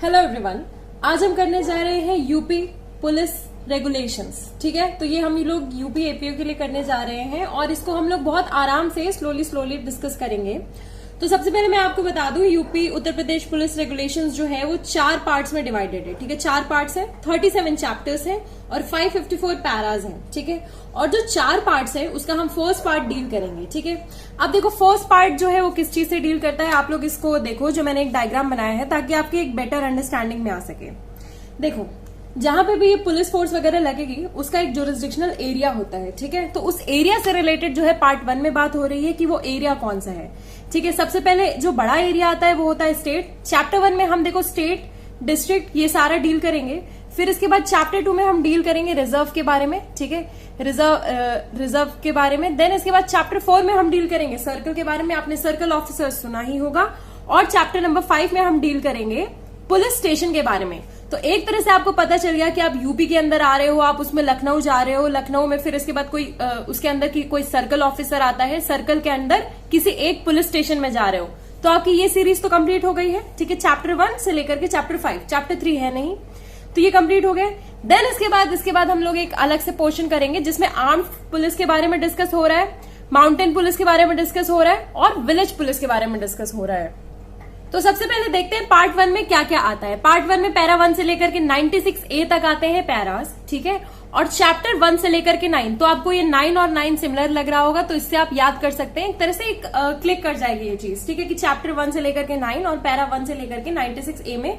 Hello everyone, आज हम करने जा रहे हैं यूपी पुलिस रेगुलेशंस। ठीक है, तो ये हम लोग यूपी एपीओ के लिए करने जा रहे हैं और इसको हम लोग बहुत आराम से स्लोली डिस्कस करेंगे। तो सबसे पहले मैं आपको बता दूं, UP Uttar Pradesh police regulations जो है वो 4 पार्ट्स में डिवाइडेड है। ठीक है, 4 पार्ट्स है, 37 चैप्टर्स हैं और 554 पैराज हैं। ठीक है, और जो 4 पार्ट्स है उसका हम फर्स्ट पार्ट डील करेंगे। ठीक है, अब देखो फर्स्ट पार्ट जो है वो किस चीज से डील करता है, आप लोग इसको देखो, जो मैंने एक डायग्राम बनाया है ताकि आपकी एक बेटर अंडरस्टैंडिंग में आ सके। देखो, जहां पे भी ये पुलिस फोर्स वगैरह लगेगी उसका एक जुरिस्डिक्शनल एरिया होता है। ठीक है, तो उस एरिया से रिलेटेड जो है पार्ट 1 में बात हो रही है कि वो एरिया कौन सा है। ठीक है, सबसे पहले जो बड़ा एरिया आता है वो होता है स्टेट। चैप्टर 1 में हम देखो स्टेट, डिस्ट्रिक्ट ये सारा डील करेंगे। फिर इसके बाद चैप्टर 2 में हम डील करेंगे रिजर्व के बारे में। ठीक है, रिजर्व के बारे में। देन इसके बाद चैप्टर 4 में हम डील करेंगे सर्कल के बारे में, आपने सर्कल ऑफिसर सुना ही होगा। और चैप्टर नंबर 5 में हम डील करेंगे पुलिस स्टेशन के बारे में। तो एक तरह से आपको पता चल गया कि आप यूपी के अंदर आ रहे हो, आप उसमें लखनऊ जा रहे हो, लखनऊ में फिर इसके बाद कोई उसके अंदर की कोई सर्कल ऑफिसर आता है, सर्कल के अंदर किसी एक पुलिस स्टेशन में जा रहे हो। तो आपकी ये सीरीज तो कंप्लीट हो गई है। ठीक है, चैप्टर 1 से लेकर के चैप्टर 5, चैप्टर 3 है नहीं, तो ये कंप्लीट हो गए। देन इसके बाद हम लोग एक अलग से पोर्शन करेंगे जिसमें आर्म्ड पुलिस के बारे में डिस्कस हो रहा है, माउंटेन पुलिस के बारे में डिस्कस हो रहा है और विलेज पुलिस के बारे में डिस्कस हो रहा है। तो सबसे पहले देखते हैं पार्ट 1 में क्या क्या आता है। पार्ट 1 में पैरा 1 से लेकर के 96A तक आते हैं पैरास। ठीक है, और चैप्टर 1 से लेकर के 9, तो आपको ये 9 और 9 सिमिलर लग रहा होगा, तो इससे आप याद कर सकते हैं। एक तरह से क्लिक कर जाएगी ये चीज। ठीक है, कि चैप्टर 1 से लेकर के 9 और पैरा 1 से लेकर के 96A में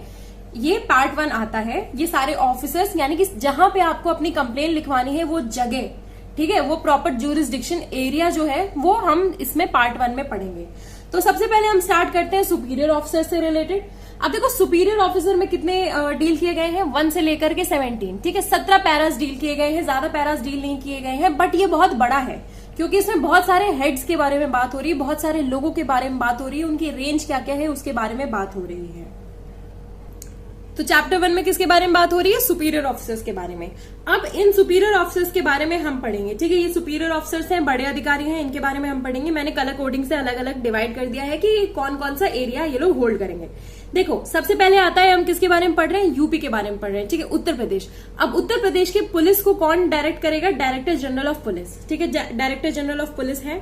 ये पार्ट 1 आता है। ये सारे ऑफिसर्स, यानी कि जहां पे आपको अपनी कंप्लेन लिखवानी है वो जगह, ठीक है, वो प्रॉपर ज्यूरिसडिक्शन एरिया जो है वो हम इसमें पार्ट 1 में पढ़ेंगे। तो सबसे पहले हम स्टार्ट करते हैं सुपीरियर ऑफिसर से रिलेटेड। अब देखो सुपीरियर ऑफिसर में कितने डील किए गए हैं, 1 से लेकर के 17। ठीक है, 17 पैरास डील किए गए हैं, ज्यादा पैरास डील नहीं किए गए हैं, बट ये बहुत बड़ा है क्योंकि इसमें बहुत सारे हेड्स के बारे में बात हो रही है, बहुत सारे लोगों के बारे में बात हो रही है, उनकी रेंज क्या क्या है उसके बारे में बात हो रही है। तो चैप्टर 1 में किसके बारे में बात हो रही है, सुपीरियर ऑफिसर्स के बारे में। अब इन सुपीरियर ऑफिसर्स के बारे में हम पढ़ेंगे। ठीक है, ये सुपीरियर ऑफिसर्स हैं, बड़े अधिकारी हैं, इनके बारे में हम पढ़ेंगे। मैंने कलर कोडिंग से अलग अलग डिवाइड कर दिया है कि कौन कौन सा एरिया ये लोग होल्ड करेंगे। देखो, सबसे पहले आता है, हम किसके बारे में पढ़ रहे हैं, यूपी के बारे में पढ़ रहे हैं। ठीक है, उत्तर प्रदेश। अब उत्तर प्रदेश के पुलिस को कौन डायरेक्ट करेगा, डायरेक्टर जनरल ऑफ पुलिस। ठीक है, डायरेक्टर जनरल ऑफ पुलिस है।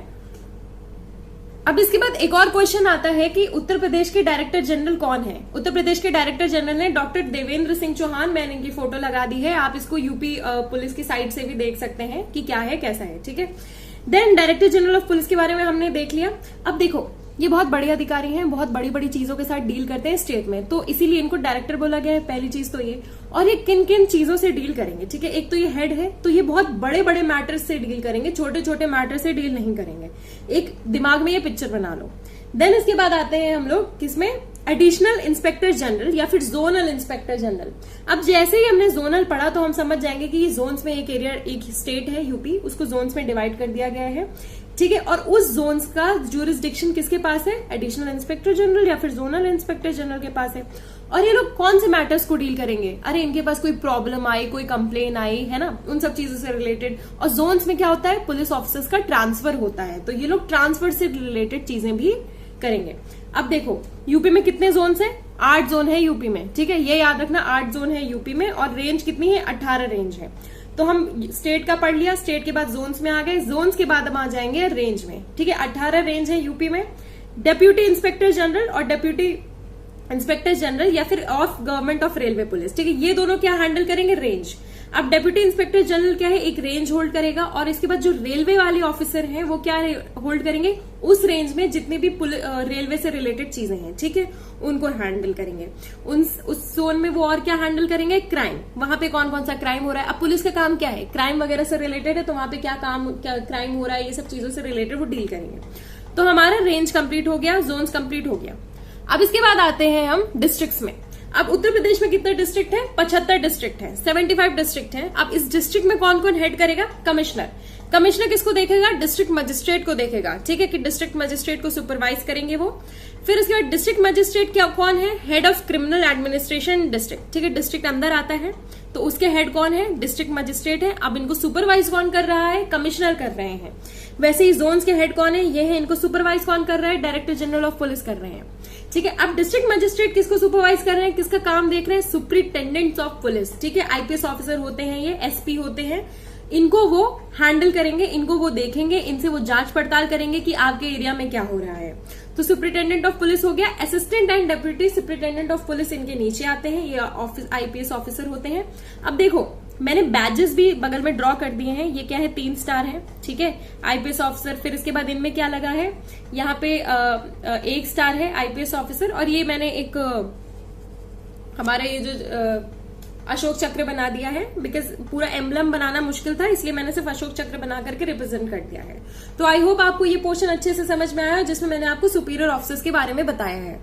अब इसके बाद एक और क्वेश्चन आता है कि उत्तर प्रदेश के डायरेक्टर जनरल कौन है। उत्तर प्रदेश के डायरेक्टर जनरल है डॉक्टर देवेंद्र सिंह चौहान। मैंने इनकी फोटो लगा दी है, आप इसको यूपी पुलिस की साइट से भी देख सकते हैं कि क्या है कैसा है। ठीक है, then director general of police के बारे में हमने देख लिया। अब देखो, ये बहुत बड़े अधिकारी हैं, बहुत बड़ी बड़ी चीजों के साथ डील करते हैं स्टेट में, तो इसीलिए इनको डायरेक्टर बोला गया है। पहली चीज तो ये, और ये किन किन चीजों से डील करेंगे। ठीक है, एक तो ये हेड है, तो ये बहुत बड़े बड़े मैटर्स से डील करेंगे, छोटे छोटे मैटर से डील नहीं करेंगे। एक दिमाग में ये पिक्चर बना लो। देन इसके बाद आते हैं हम लोग किसमें, एडिशनल इंस्पेक्टर जनरल या फिर जोनल इंस्पेक्टर जनरल। अब जैसे ही हमने जोनल पढ़ा तो हम समझ जाएंगे कि ये जोन्स में एक एरिया, एक स्टेट है यूपी, उसको जोन्स में डिवाइड कर दिया गया है। ठीक है, और उस जोन्स का ज्यूरिसडिक्शन किसके पास है, एडिशनल इंस्पेक्टर जनरल या फिर जोनल इंस्पेक्टर जनरल के पास है। और ये लोग कौन से मैटर्स को डील करेंगे, अरे इनके पास कोई प्रॉब्लम आई, कोई कंप्लेन आई है ना, उन सब चीजों से रिलेटेड। और जोन्स में क्या होता है, पुलिस ऑफिसर्स का ट्रांसफर होता है, तो ये लोग ट्रांसफर से रिलेटेड चीजें भी करेंगे। अब देखो, यूपी में कितने जोन्स हैं, 8 जोन है यूपी में। ठीक है, ये याद रखना, 8 जोन है यूपी में और रेंज कितनी है, 18 रेंज है। तो हम स्टेट का पढ़ लिया, स्टेट के बाद जोन्स में आ गए, जोन्स के बाद हम आ जाएंगे रेंज में। ठीक है, 18 रेंज है यूपी में। डेप्यूटी इंस्पेक्टर जनरल और डेप्यूटी इंस्पेक्टर जनरल या फिर of government of railway police, ठीक है, ये दोनों क्या हैंडल करेंगे, रेंज। अब डेप्यूटी इंस्पेक्टर जनरल क्या है, एक रेंज होल्ड करेगा, और इसके बाद जो रेलवे वाले ऑफिसर हैं वो क्या होल्ड करेंगे, उस रेंज में जितनी भी रेलवे से रिलेटेड चीजें हैं, ठीक है, उनको हैंडल करेंगे। उस जोन में वो और क्या हैंडल करेंगे, क्राइम। वहां पे कौन कौन सा क्राइम हो रहा है। अब पुलिस का काम क्या है, क्राइम वगैरह से रिलेटेड है, तो वहां पे क्या क्राइम हो रहा है, ये सब चीजों से रिलेटेड वो डील करेंगे। तो हमारा रेंज कंप्लीट हो गया, जोन्स कंप्लीट हो गया। अब इसके बाद आते हैं हम डिस्ट्रिक्ट्स में। अब उत्तर प्रदेश में कितने डिस्ट्रिक्ट है, 75 डिस्ट्रिक्ट है, 75 डिस्ट्रिक्ट है। अब इस डिस्ट्रिक्ट में कौन कौन हेड करेगा, कमिश्नर। कमिश्नर किसको देखेगा, डिस्ट्रिक्ट मजिस्ट्रेट को देखेगा। ठीक है, कि डिस्ट्रिक्ट मजिस्ट्रेट को सुपरवाइज करेंगे वो। फिर उसके बाद डिस्ट्रिक्ट मजिस्ट्रेट क्या कौन है, head of criminal administration district. ठीक है, डिस्ट्रिक्ट अंदर आता है तो उसके हेड कौन है, डिस्ट्रिक्ट मजिस्ट्रेट है। अब इनको सुपरवाइज कौन कर रहा है, कमिश्नर कर रहे हैं। वैसे ही जोन्स के हेड कौन है, ये है, इनको सुपरवाइज कौन कर रहा है, डायरेक्टर जनरल ऑफ पुलिस कर रहे हैं। ठीक है। अब डिस्ट्रिक्ट मजिस्ट्रेट किसको सुपरवाइज कर रहे हैं, किसका काम देख रहे हैं, सुपरिटेंडेंट्स ऑफ पुलिस, ठीक है। आईपीएस ऑफिसर होते हैं ये, एसपी होते हैं, इनको वो हैंडल करेंगे, इनको वो देखेंगे, इनसे वो जांच पड़ताल करेंगे कि आपके एरिया में क्या हो रहा है। तो सुपरिटेंडेंट ऑफ पुलिस हो गया। Assistant and deputy superintendent of police इनके नीचे आते हैं, ये आईपीएस ऑफिसर होते हैं। अब देखो मैंने बैजेस भी बगल में ड्रॉ कर दिए हैं, ये क्या है 3 स्टार है, ठीक है, आईपीएस ऑफिसर। फिर इसके बाद इनमें क्या लगा है, यहाँ पे 1 स्टार है आईपीएस ऑफिसर, और ये मैंने एक हमारे ये जो अशोक चक्र बना दिया है, बिकॉज पूरा एम्बलम बनाना मुश्किल था, इसलिए मैंने सिर्फ अशोक चक्र बना करके रिप्रेजेंट कर दिया है। तो आई होप आपको ये पोर्शन अच्छे से समझ में आया है, जिसमें मैंने आपको सुपीरियर ऑफिसर्स के बारे में बताया है।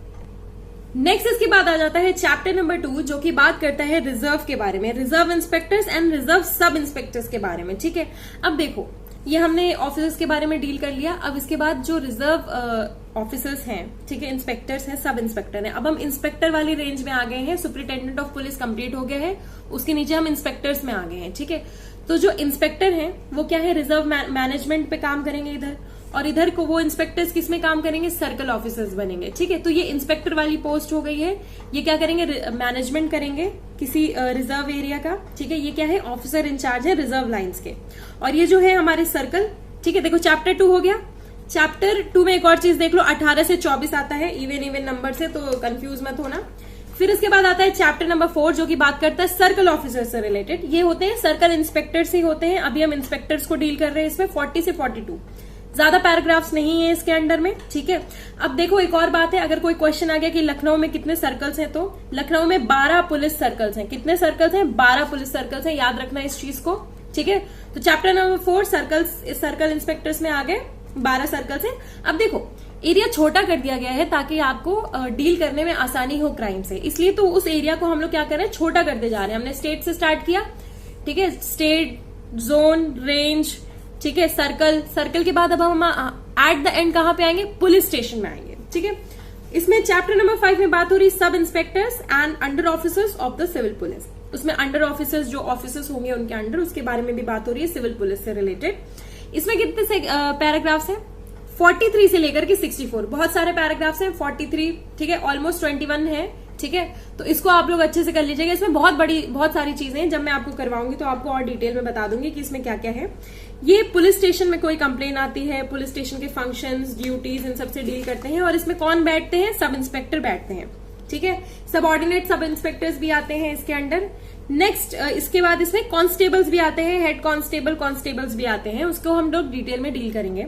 नेक्स्ट इसके बाद आ जाता है चैप्टर नंबर 2, जो कि बात करता है रिजर्व के बारे में, रिजर्व इंस्पेक्टर्स एंड रिजर्व सब इंस्पेक्टर्स के बारे में, ठीक है। अब देखो ये हमने ऑफिसर्स के बारे में डील कर लिया। अब इसके बाद जो रिजर्व ऑफिसर्स हैं, ठीक है, इंस्पेक्टर्स हैं, सब इंस्पेक्टर हैं। अब हम इंस्पेक्टर वाली रेंज में आ गए हैं, सुपरिटेंडेंट ऑफ पुलिस कंप्लीट हो गया है, उसके नीचे हम इंस्पेक्टर्स में आ गए हैं, ठीक है। तो जो इंस्पेक्टर हैं वो क्या है, रिजर्व मैनेजमेंट पे काम करेंगे इधर, और इधर को वो इंस्पेक्टर्स किस में काम करेंगे, सर्कल ऑफिसर्स बनेंगे, ठीक है। तो ये इंस्पेक्टर वाली पोस्ट हो गई है, ये क्या करेंगे, मैनेजमेंट करेंगे किसी रिजर्व एरिया का, ठीक है। ये क्या है, ऑफिसर इंचार्ज है रिजर्व लाइन्स के। और ये जो है हमारे सर्कल, ठीक है। देखो चैप्टर 2 हो गया। चैप्टर 2 में एक और चीज देख लो, 18 से 24 आता है, इवन नंबर से, तो कंफ्यूज मत होना। फिर इसके बाद आता है चैप्टर नंबर 4, जो कि बात करता है सर्कल ऑफिसर से रिलेटेड। ये होते हैं सर्कल इंस्पेक्टर्स ही होते हैं। अभी हम इंस्पेक्टर्स को डील कर रहे हैं इसमें, 40 से 42, ज्यादा पैराग्राफ्स नहीं है इसके अंडर में, ठीक है। अब देखो एक और बात है, अगर कोई क्वेश्चन आ गया कि लखनऊ में कितने सर्कल्स हैं, तो लखनऊ में 12 पुलिस सर्कल्स हैं। कितने सर्कल्स हैं, 12 पुलिस सर्कल्स हैं, याद रखना इस चीज को, ठीक है। तो चैप्टर नंबर 4 सर्कल इंस्पेक्टर्स में आ गए, 12 सर्कल्स हैं। अब देखो एरिया छोटा कर दिया गया है ताकि आपको डील करने में आसानी हो क्राइम से, इसलिए तो उस एरिया को हम लोग क्या कर रहे हैं, छोटा करते जा रहे हैं। हमने स्टेट से स्टार्ट किया, ठीक है, स्टेट, जोन, रेंज, ठीक है, सर्कल के बाद अब हम एट द एंड कहां पे आएंगे, पुलिस स्टेशन में आएंगे, ठीक है। इसमें चैप्टर नंबर 5 में बात हो रही सब inspectors and under officers of the civil police. उसमें अंडर ऑफिसर्स जो ऑफिसर्स होंगे उनके अंडर, उसके बारे में भी बात हो रही है सिविल पुलिस से रिलेटेड। इसमें कितने से पैराग्राफ्स हैं, 43 से लेकर के 64, बहुत सारे पैराग्राफ्स हैं। 43, ठीक है, ऑलमोस्ट 21 है, ठीक है। तो इसको आप लोग अच्छे से कर लीजिएगा। इसमें बहुत सारी चीजें हैं, जब मैं आपको करवाऊंगी तो आपको और डिटेल में बता दूंगी कि इसमें क्या क्या है। ये पुलिस स्टेशन में कोई कंप्लेन आती है, पुलिस स्टेशन के फंक्शंस, ड्यूटीज, इन सबसे डील करते हैं। और इसमें कौन बैठते हैं, सब इंस्पेक्टर बैठते हैं, ठीक है। सबऑर्डिनेट सब इंस्पेक्टर्स भी आते हैं इसके अंडर। नेक्स्ट इसके बाद इसमें कांस्टेबल्स भी आते हैं, हेड कांस्टेबल्स भी आते हैं, उसको हम लोग डिटेल में डील करेंगे।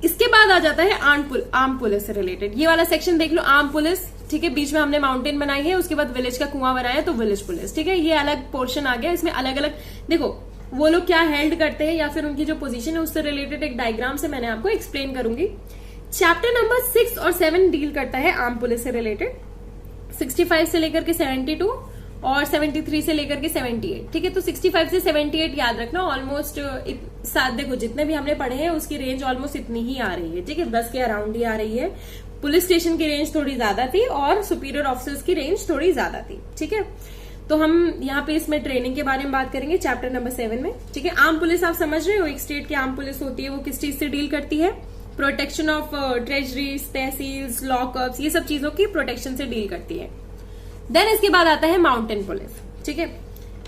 इसके बाद आ जाता है आर्म पुलिस से रिलेटेड। ये वाला सेक्शन देख लो, आर्म पुलिस, ठीक है। बीच में हमने माउंटेन बनाई है, उसके बाद विलेज का कुआं बनाया, तो विलेज पुलिस, ठीक है। ये अलग पोर्शन आ गया। इसमें अलग अलग देखो वो लोग क्या हेल्ड करते हैं या फिर उनकी जो पोजीशन है उससे रिलेटेड एक डायग्राम से मैंने आपको एक्सप्लेन करूंगी। चैप्टर नंबर 6 और 7 डील करता है आर्म पुलिस से रिलेटेड, 65 से लेकर के 72 और 73 से लेकर के 78, ठीक है। तो 65 से 78 याद रखना, ऑलमोस्ट देखो जितने भी हमने पढ़े हैं उसकी रेंज ऑलमोस्ट इतनी ही आ रही है, ठीक है, 10 के अराउंड ही आ रही है। पुलिस स्टेशन की रेंज थोड़ी ज्यादा थी और सुपीरियर ऑफिसर्स की रेंज थोड़ी ज्यादा थी, ठीक है। तो हम यहाँ पे इसमें ट्रेनिंग के बारे में बात करेंगे चैप्टर नंबर 7 में, ठीक है। आर्म पुलिस आप समझ रहे हो, एक स्टेट की आर्म पुलिस होती है, वो किस चीज से डील करती है, प्रोटेक्शन ऑफ ट्रेजरीज, तहसील्स, लॉकअप्स, ये सब चीजों की प्रोटेक्शन से डील करती है। देन इसके बाद आता है माउंटेन पुलिस, ठीक है।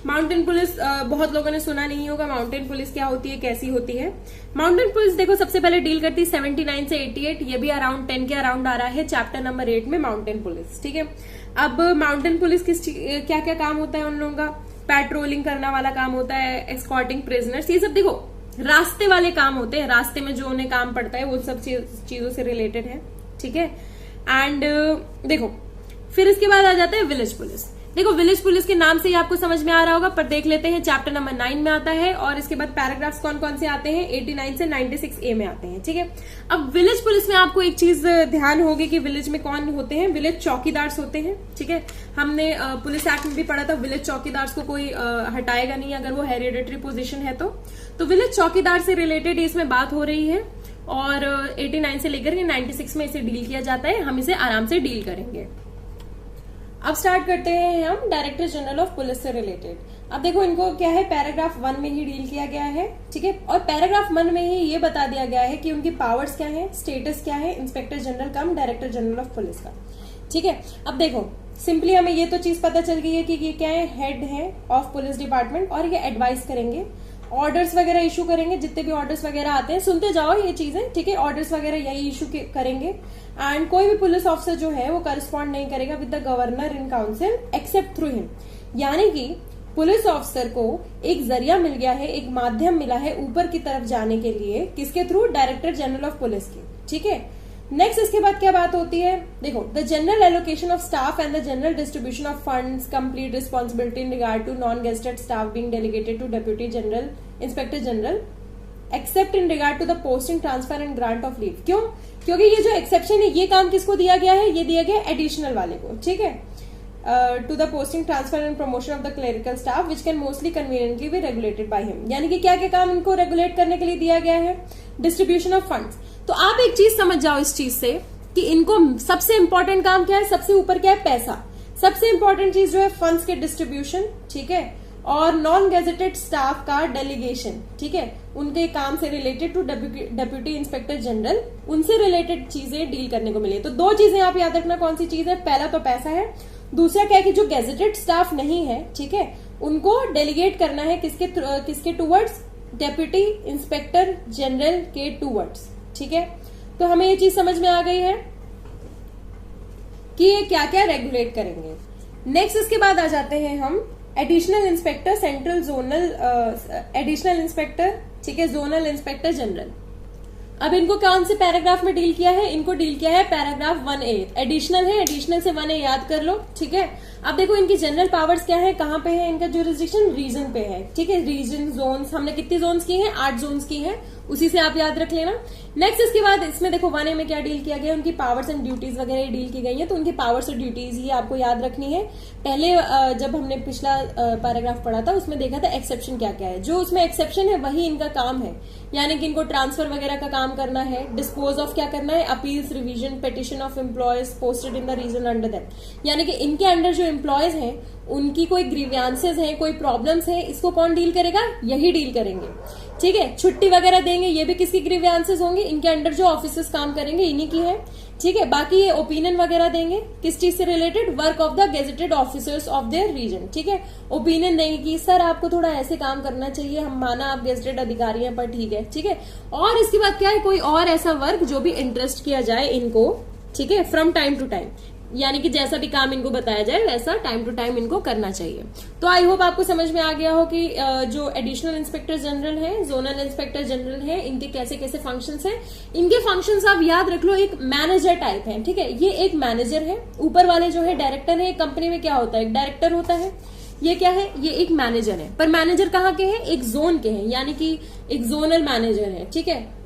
माउंटेन पुलिस बहुत लोगों ने सुना नहीं होगा, माउंटेन पुलिस क्या होती है, कैसी होती है। माउंटेन पुलिस देखो सबसे पहले डील करती है 79 से 88, ये भी अराउंड 10 के अराउंड आ रहा है चैप्टर नंबर 8 में माउंटेन पुलिस, ठीक है। अब माउंटेन पुलिस क्या क्या काम होता है उन लोगों का, पेट्रोलिंग करना वाला काम होता है, एस्कॉर्टिंग प्रिजनर्स, ये सब देखो रास्ते वाले काम होते हैं, रास्ते में जो उन्हें काम पड़ता है वो सब चीजों से रिलेटेड है, ठीक है। एंड देखो फिर इसके बाद आ जाता है विलेज पुलिस। देखो विलेज पुलिस के नाम से ही आपको समझ में आ रहा होगा, पर देख लेते हैं चैप्टर नंबर 9 में आता है और इसके बाद पैराग्राफ्स कौन कौन से आते हैं, 89 से 96A में आते हैं, ठीक है। अब विलेज पुलिस में आपको एक चीज ध्यान होगी कि विलेज में कौन होते हैं, विलेज चौकीदार होते हैं, ठीक है। हमने पुलिस एक्ट में भी पढ़ा था, विलेज चौकीदार को कोई हटाएगा नहीं अगर वो हेरिडेटरी पोजीशन है तो विलेज चौकीदार से रिलेटेड इसमें बात हो रही है और 89 से लेकर के 96 में इसे डील किया जाता है। हम इसे आराम से डील करेंगे। अब स्टार्ट करते हैं हम डायरेक्टर जनरल ऑफ पुलिस से रिलेटेड। अब देखो इनको क्या है, पैराग्राफ 1 में ही डील किया गया है, ठीक है। और पैराग्राफ 1 में ही ये बता दिया गया है कि उनकी पावर्स क्या है, स्टेटस क्या है inspector general come director general of police का, ठीक है। अब देखो सिंपली हमें ये तो चीज पता चल गई है कि ये क्या है, हेड है ऑफ पुलिस डिपार्टमेंट, और ये एडवाइस करेंगे, ऑर्डर्स वगैरह इशू करेंगे, जितने भी ऑर्डर्स वगैरह आते हैं सुनते जाओ ये चीजें, ठीक है। ऑर्डर्स वगैरह यही इशू करेंगे, एंड कोई भी पुलिस ऑफिसर जो है वो करस्पॉन्ड नहीं करेगा with the governor in council accept through him. यानी कि पुलिस ऑफिसर को एक जरिया मिल गया है, एक माध्यम मिला है ऊपर की तरफ जाने के लिए, किसके through, director general of police के, ठीक है। नेक्स्ट इसके बाद क्या बात होती है, देखो the general allocation of staff and the general distribution of funds, complete responsibility in regard to non gazetted staff being delegated to deputy general inspector general except in regard to the posting transfer and grant of leave. क्यों? क्योंकि ये जो exception है ये काम किसको दिया गया है, ये दिया गया एडिशनल वाले को, ठीक है। To the posting transfer and promotion of the clerical staff which can mostly conveniently be regulated by him. यानी कि क्या क्या काम इनको रेगुलेट करने के लिए दिया गया है, डिस्ट्रीब्यूशन ऑफ फंड्स। तो आप एक चीज समझ जाओ इस चीज से कि इनको सबसे इंपॉर्टेंट काम क्या है, सबसे ऊपर क्या है, पैसा। सबसे इंपॉर्टेंट चीज जो है फंड्स के डिस्ट्रीब्यूशन, ठीक है, और नॉन गेजेटेड स्टाफ का डेलीगेशन, ठीक है, उनके काम से related to deputy inspector general, उनसे रिलेटेड चीजें डील करने को मिली। तो दो चीजें आप याद रखना, कौन सी चीज है, पहला तो पैसा है, दूसरा क्या है कि जो गेजेटेड स्टाफ नहीं है, ठीक है, उनको डेलीगेट करना है किसके टूवर्ड्स, डेप्यूटी इंस्पेक्टर जनरल के टूवर्ड्स, ठीक है। तो हमें ये चीज समझ में आ गई है कि ये क्या क्या रेगुलेट करेंगे। नेक्स्ट इसके बाद आ जाते हैं हम additional inspector central zonal, additional inspector, ठीक है, जोनल इंस्पेक्टर जनरल। अब इनको कौन से पैराग्राफ में डील किया है, इनको डील किया है पैराग्राफ 1A, एडिशनल है, एडिशनल से 1A याद कर लो, ठीक है। अब देखो इनकी जनरल पावर्स क्या है, कहां पे है, इनका जुरिस्डिक्शन रीजन पे है, ठीक है। रीजन जोन्स हमने कितनी जोन्स की हैं, 8 जोन्स की हैं, उसी से आप याद रख लेना। नेक्स्ट इसके बाद इसमें देखो 1A में क्या डील किया गया, उनकी पावर्स एंड ड्यूटीज वगैरह डील की गई है, तो उनकी पावर्स और ड्यूटीज ही आपको याद रखनी है। पहले जब हमने पिछला पैराग्राफ पढ़ा था उसमें देखा था एक्सेप्शन क्या क्या है, जो उसमें एक्सेप्शन है वही इनका काम है। यानी कि इनको ट्रांसफर वगैरह का काम करना है, डिस्पोज ऑफ क्या करना है, appeals, revision, petition of employees posted in the region under that. यानी कि इनके अंडर जो एम्प्लॉयज हैं उनकी कोई ग्रीवियांसेस हैं, कोई प्रॉब्लम्स हैं, इसको कौन डील करेगा, यही डील करेंगे, ठीक है। छुट्टी वगैरह देंगे, ये भी किसकी ग्रीवियांसेस होंगे, इनके अंडर जो ऑफिसर्स काम करेंगे इन्हीं की है, ठीक है। बाकी ये ओपिनियन वगैरह देंगे किस चीज से related, work of the gazetted officers of their region, ठीक है। ओपिनियन देंगे कि सर आपको थोड़ा ऐसे काम करना चाहिए, हम माना आप गेजेटेड अधिकारी हैं पर ठीक है, ठीक है। और इसके बाद क्या है, कोई और ऐसा वर्क जो भी इंटरेस्ट किया जाए इनको, ठीक है, फ्रॉम टाइम टू टाइम, यानी कि जैसा भी काम इनको बताया जाए वैसा टाइम टू टाइम इनको करना चाहिए। तो आई होप आपको समझ में आ गया हो कि जो एडिशनल इंस्पेक्टर जनरल है, जोनल इंस्पेक्टर जनरल है, इनके कैसे कैसे फंक्शंस हैं। इनके फंक्शंस आप याद रख लो, एक मैनेजर टाइप है, ठीक है। ये एक मैनेजर है, ऊपर वाले जो है डायरेक्टर है। कंपनी में क्या होता है, एक डायरेक्टर होता है, ये क्या है, ये एक मैनेजर है। पर मैनेजर कहाँ के हैं, एक जोन के हैं, यानी कि एक जोनल मैनेजर है, ठीक है।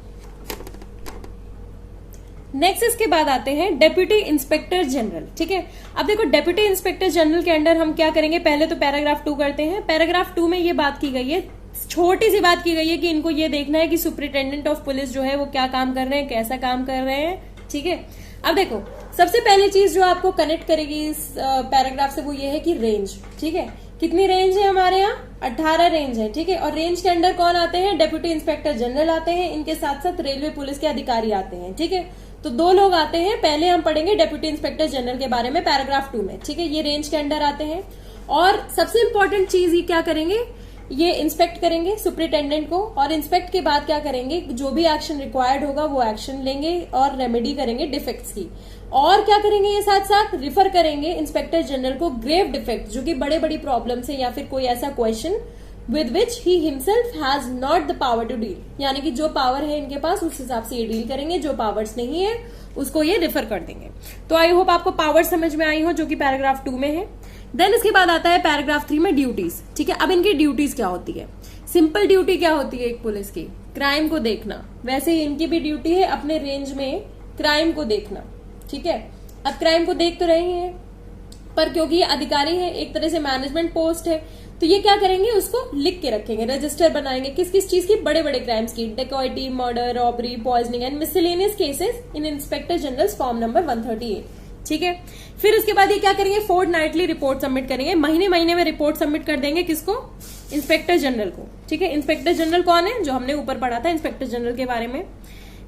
नेक्स्ट इसके बाद आते हैं डेप्यूटी इंस्पेक्टर जनरल, ठीक है। अब देखो डेप्यूटी इंस्पेक्टर जनरल के अंडर हम क्या करेंगे, पहले तो पैराग्राफ 2 करते हैं। पैराग्राफ 2 में ये बात की गई है, छोटी सी बात की गई है कि इनको ये देखना है कि सुपरिटेंडेंट ऑफ पुलिस जो है वो क्या काम कर रहे हैं, कैसा काम कर रहे हैं, ठीक है। अब देखो सबसे पहली चीज जो आपको कनेक्ट करेगी इस पैराग्राफ से वो ये है कि रेंज, ठीक है। कितनी रेंज है हमारे यहाँ, 18 रेंज है, ठीक है। और रेंज के अंडर कौन आते हैं, डेप्यूटी इंस्पेक्टर जनरल आते हैं, इनके साथ साथ रेलवे पुलिस के अधिकारी आते हैं, ठीक है। तो 2 लोग आते हैं। पहले हम पढ़ेंगे डेप्यूटी इंस्पेक्टर जनरल के बारे में पैराग्राफ 2 में, ठीक है। ये रेंज के अंडर आते हैं और सबसे इंपॉर्टेंट चीज ये क्या करेंगे, ये इंस्पेक्ट करेंगे सुपरिटेंडेंट को, और इंस्पेक्ट के बाद क्या करेंगे, जो भी एक्शन रिक्वायर्ड होगा वो एक्शन लेंगे और रेमेडी करेंगे डिफेक्ट्स की। और क्या करेंगे, ये साथ साथ रिफर करेंगे इंस्पेक्टर जनरल को ग्रेव डिफेक्ट, जो कि बड़े बड़ी प्रॉब्लम्स है या फिर कोई ऐसा question with which he himself has not the power to deal, यानी कि जो पावर है इनके पास उस हिसाब से ये डील करेंगे, जो पावर्स नहीं है उसको ये रिफर कर देंगे। तो आई होप आपको पावर समझ में आई हो, जो कि पैराग्राफ 2 में है। देन इसके बाद आता है पैराग्राफ 3 में ड्यूटीज, ठीक है। अब इनकी ड्यूटीज क्या होती है, सिंपल ड्यूटी क्या होती है एक पुलिस की, क्राइम को देखना। वैसे ही इनकी भी ड्यूटी है अपने रेंज में क्राइम को देखना, ठीक है। अब क्राइम को देख तो रहे हैं, पर क्योंकि ये अधिकारी है, एक तरह से मैनेजमेंट पोस्ट है, तो ये क्या करेंगे, उसको लिख के रखेंगे, रजिस्टर बनाएंगे किस किस चीज की, बड़े बड़े क्राइम्स की, dacoity, murder, robbery, poisoning and miscellaneous cases in inspector general form number 138। ठीक है। फिर उसके बाद ये क्या करेंगे, फोर्टनाइटली रिपोर्ट सबमिट करेंगे, महीने महीने में रिपोर्ट सबमिट कर देंगे। किसको? इंस्पेक्टर जनरल को। ठीक है, इंस्पेक्टर जनरल कौन है? जो हमने ऊपर पढ़ा था इंस्पेक्टर जनरल के बारे में।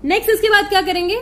नेक्स्ट इसके बाद क्या करेंगे,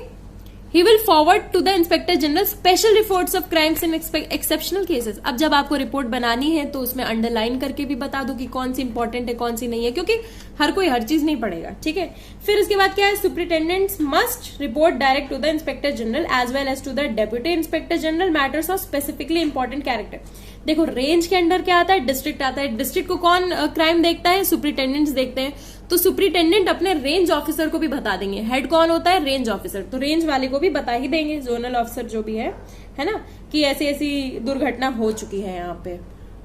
he will forward to the inspector general special reports of crimes in exceptional cases. अब जब आपको रिपोर्ट बनानी है तो उसमें अंडरलाइन करके भी बता दो कि कौन सी इंपॉर्टेंट है कौन सी नहीं है, क्योंकि हर कोई हर चीज नहीं पढ़ेगा। ठीक है। फिर उसके बाद क्या है, superintendents must report direct to the inspector general as well as to the deputy inspector general matters of specifically important character. देखो, रेंज के अंडर क्या आता है, डिस्ट्रिक्ट आता है। डिस्ट्रिक्ट को कौन क्राइम देखता है? सुपरिटेंडेंट्स देखते हैं। तो सुपरिटेंडेंट अपने रेंज ऑफिसर को भी बता देंगे। हेड कौन होता है? Range officer. तो रेंज वाले को भी बता ही देंगे, जोनल ऑफिसर जो भी है ना, कि ऐसी ऐसी दुर्घटना हो चुकी है यहाँ पे।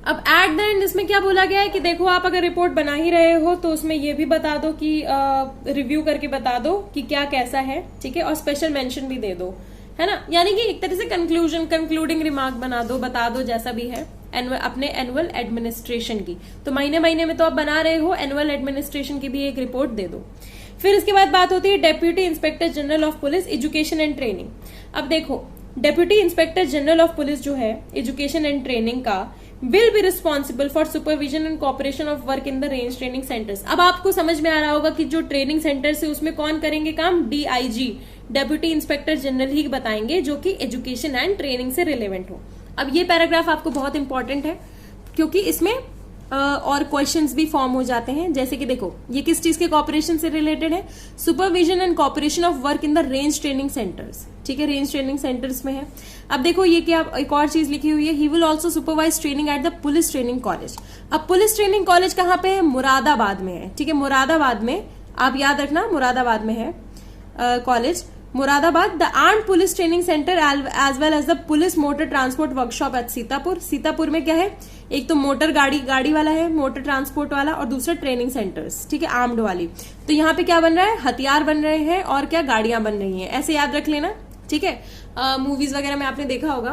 अब एट द एंड इसमें क्या बोला गया है कि देखो, आप अगर रिपोर्ट बना ही रहे हो तो उसमें ये भी बता दो कि रिव्यू करके बता दो कि क्या कैसा है। ठीक है, और स्पेशल मेंशन भी दे दो, है ना। यानी कि एक तरह से कंक्लूडिंग रिमार्क बता दो जैसा भी है अपने एनुअल एडमिनिस्ट्रेशन की। तो महीने महीने में तो आप बना रहे हो, एनुअल एडमिनिस्ट्रेशन की भी एक रिपोर्ट दे दो। फिर इसके बाद बात होती है deputy inspector general of police education and training. अब देखो, deputy inspector general of police जो है एजुकेशन एंड ट्रेनिंग का will be responsible for supervision and cooperation of work in the range training centres. अब आपको समझ में आ रहा होगा कि जो ट्रेनिंग सेंटर्स है उसमें कौन करेंगे काम? डीआईजी, डेप्यूटी इंस्पेक्टर जनरल ही बताएंगे, जो कि एजुकेशन एंड ट्रेनिंग से रिलेवेंट हो। अब ये पैराग्राफ आपको बहुत इंपॉर्टेंट है क्योंकि इसमें और क्वेश्चंस भी फॉर्म हो जाते हैं। जैसे कि देखो, ये किस चीज के कॉपरेशन से रिलेटेड है? Supervision and cooperation of work in the range training centres. ठीक है, रेंज ट्रेनिंग सेंटर्स में है। अब देखो, ये क्या एक और चीज लिखी हुई है, he will also supervise training at the police training college. अब पुलिस ट्रेनिंग कॉलेज कहाँ पे है? मुरादाबाद में है। ठीक है, मुरादाबाद में, आप याद रखना, मुरादाबाद में है college. Moradabad, the armed police training centre as well as the police motor transport workshop at Sitapur. Sitapur में क्या है? एक तो मोटर गाड़ी वाला है, मोटर ट्रांसपोर्ट वाला, और दूसरा ट्रेनिंग सेंटर्स। ठीक है, आर्म्ड वाली। तो यहाँ पे क्या बन रहा है? हथियार बन रहे हैं और क्या गाड़ियां बन रही हैं, ऐसे याद रख लेना। ठीक है, मूवीज वगैरह में आपने देखा होगा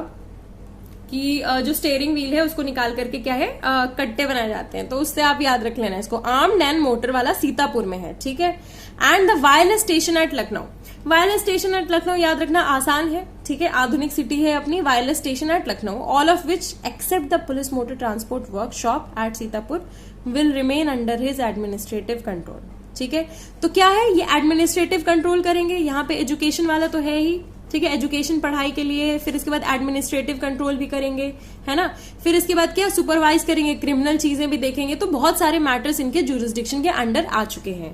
कि जो स्टेयरिंग व्हील है उसको निकाल करके क्या है, कट्टे बनाए जाते हैं। तो उससे आप याद रख लेना इसको। आर्म्ड एंड मोटर वाला सीतापुर में है। ठीक है। And the wireless station at Lucknow. Wireless station at Lucknow याद रखना आसान है। ठीक है, आधुनिक सिटी है अपनी। Wireless station at Lucknow, all of which except the police motor transport workshop at Sitapur will remain under his administrative control. ठीक है, तो क्या है, ये एडमिनिस्ट्रेटिव कंट्रोल करेंगे। यहाँ पे एजुकेशन वाला तो है ही। ठीक है, एजुकेशन पढ़ाई के लिए। फिर इसके बाद एडमिनिस्ट्रेटिव कंट्रोल भी करेंगे, है ना। फिर इसके बाद क्या, सुपरवाइज करेंगे, क्रिमिनल चीजें भी देखेंगे। तो बहुत सारे मैटर्स इनके ज्यूरिसडिक्शन के अंडर आ चुके हैं।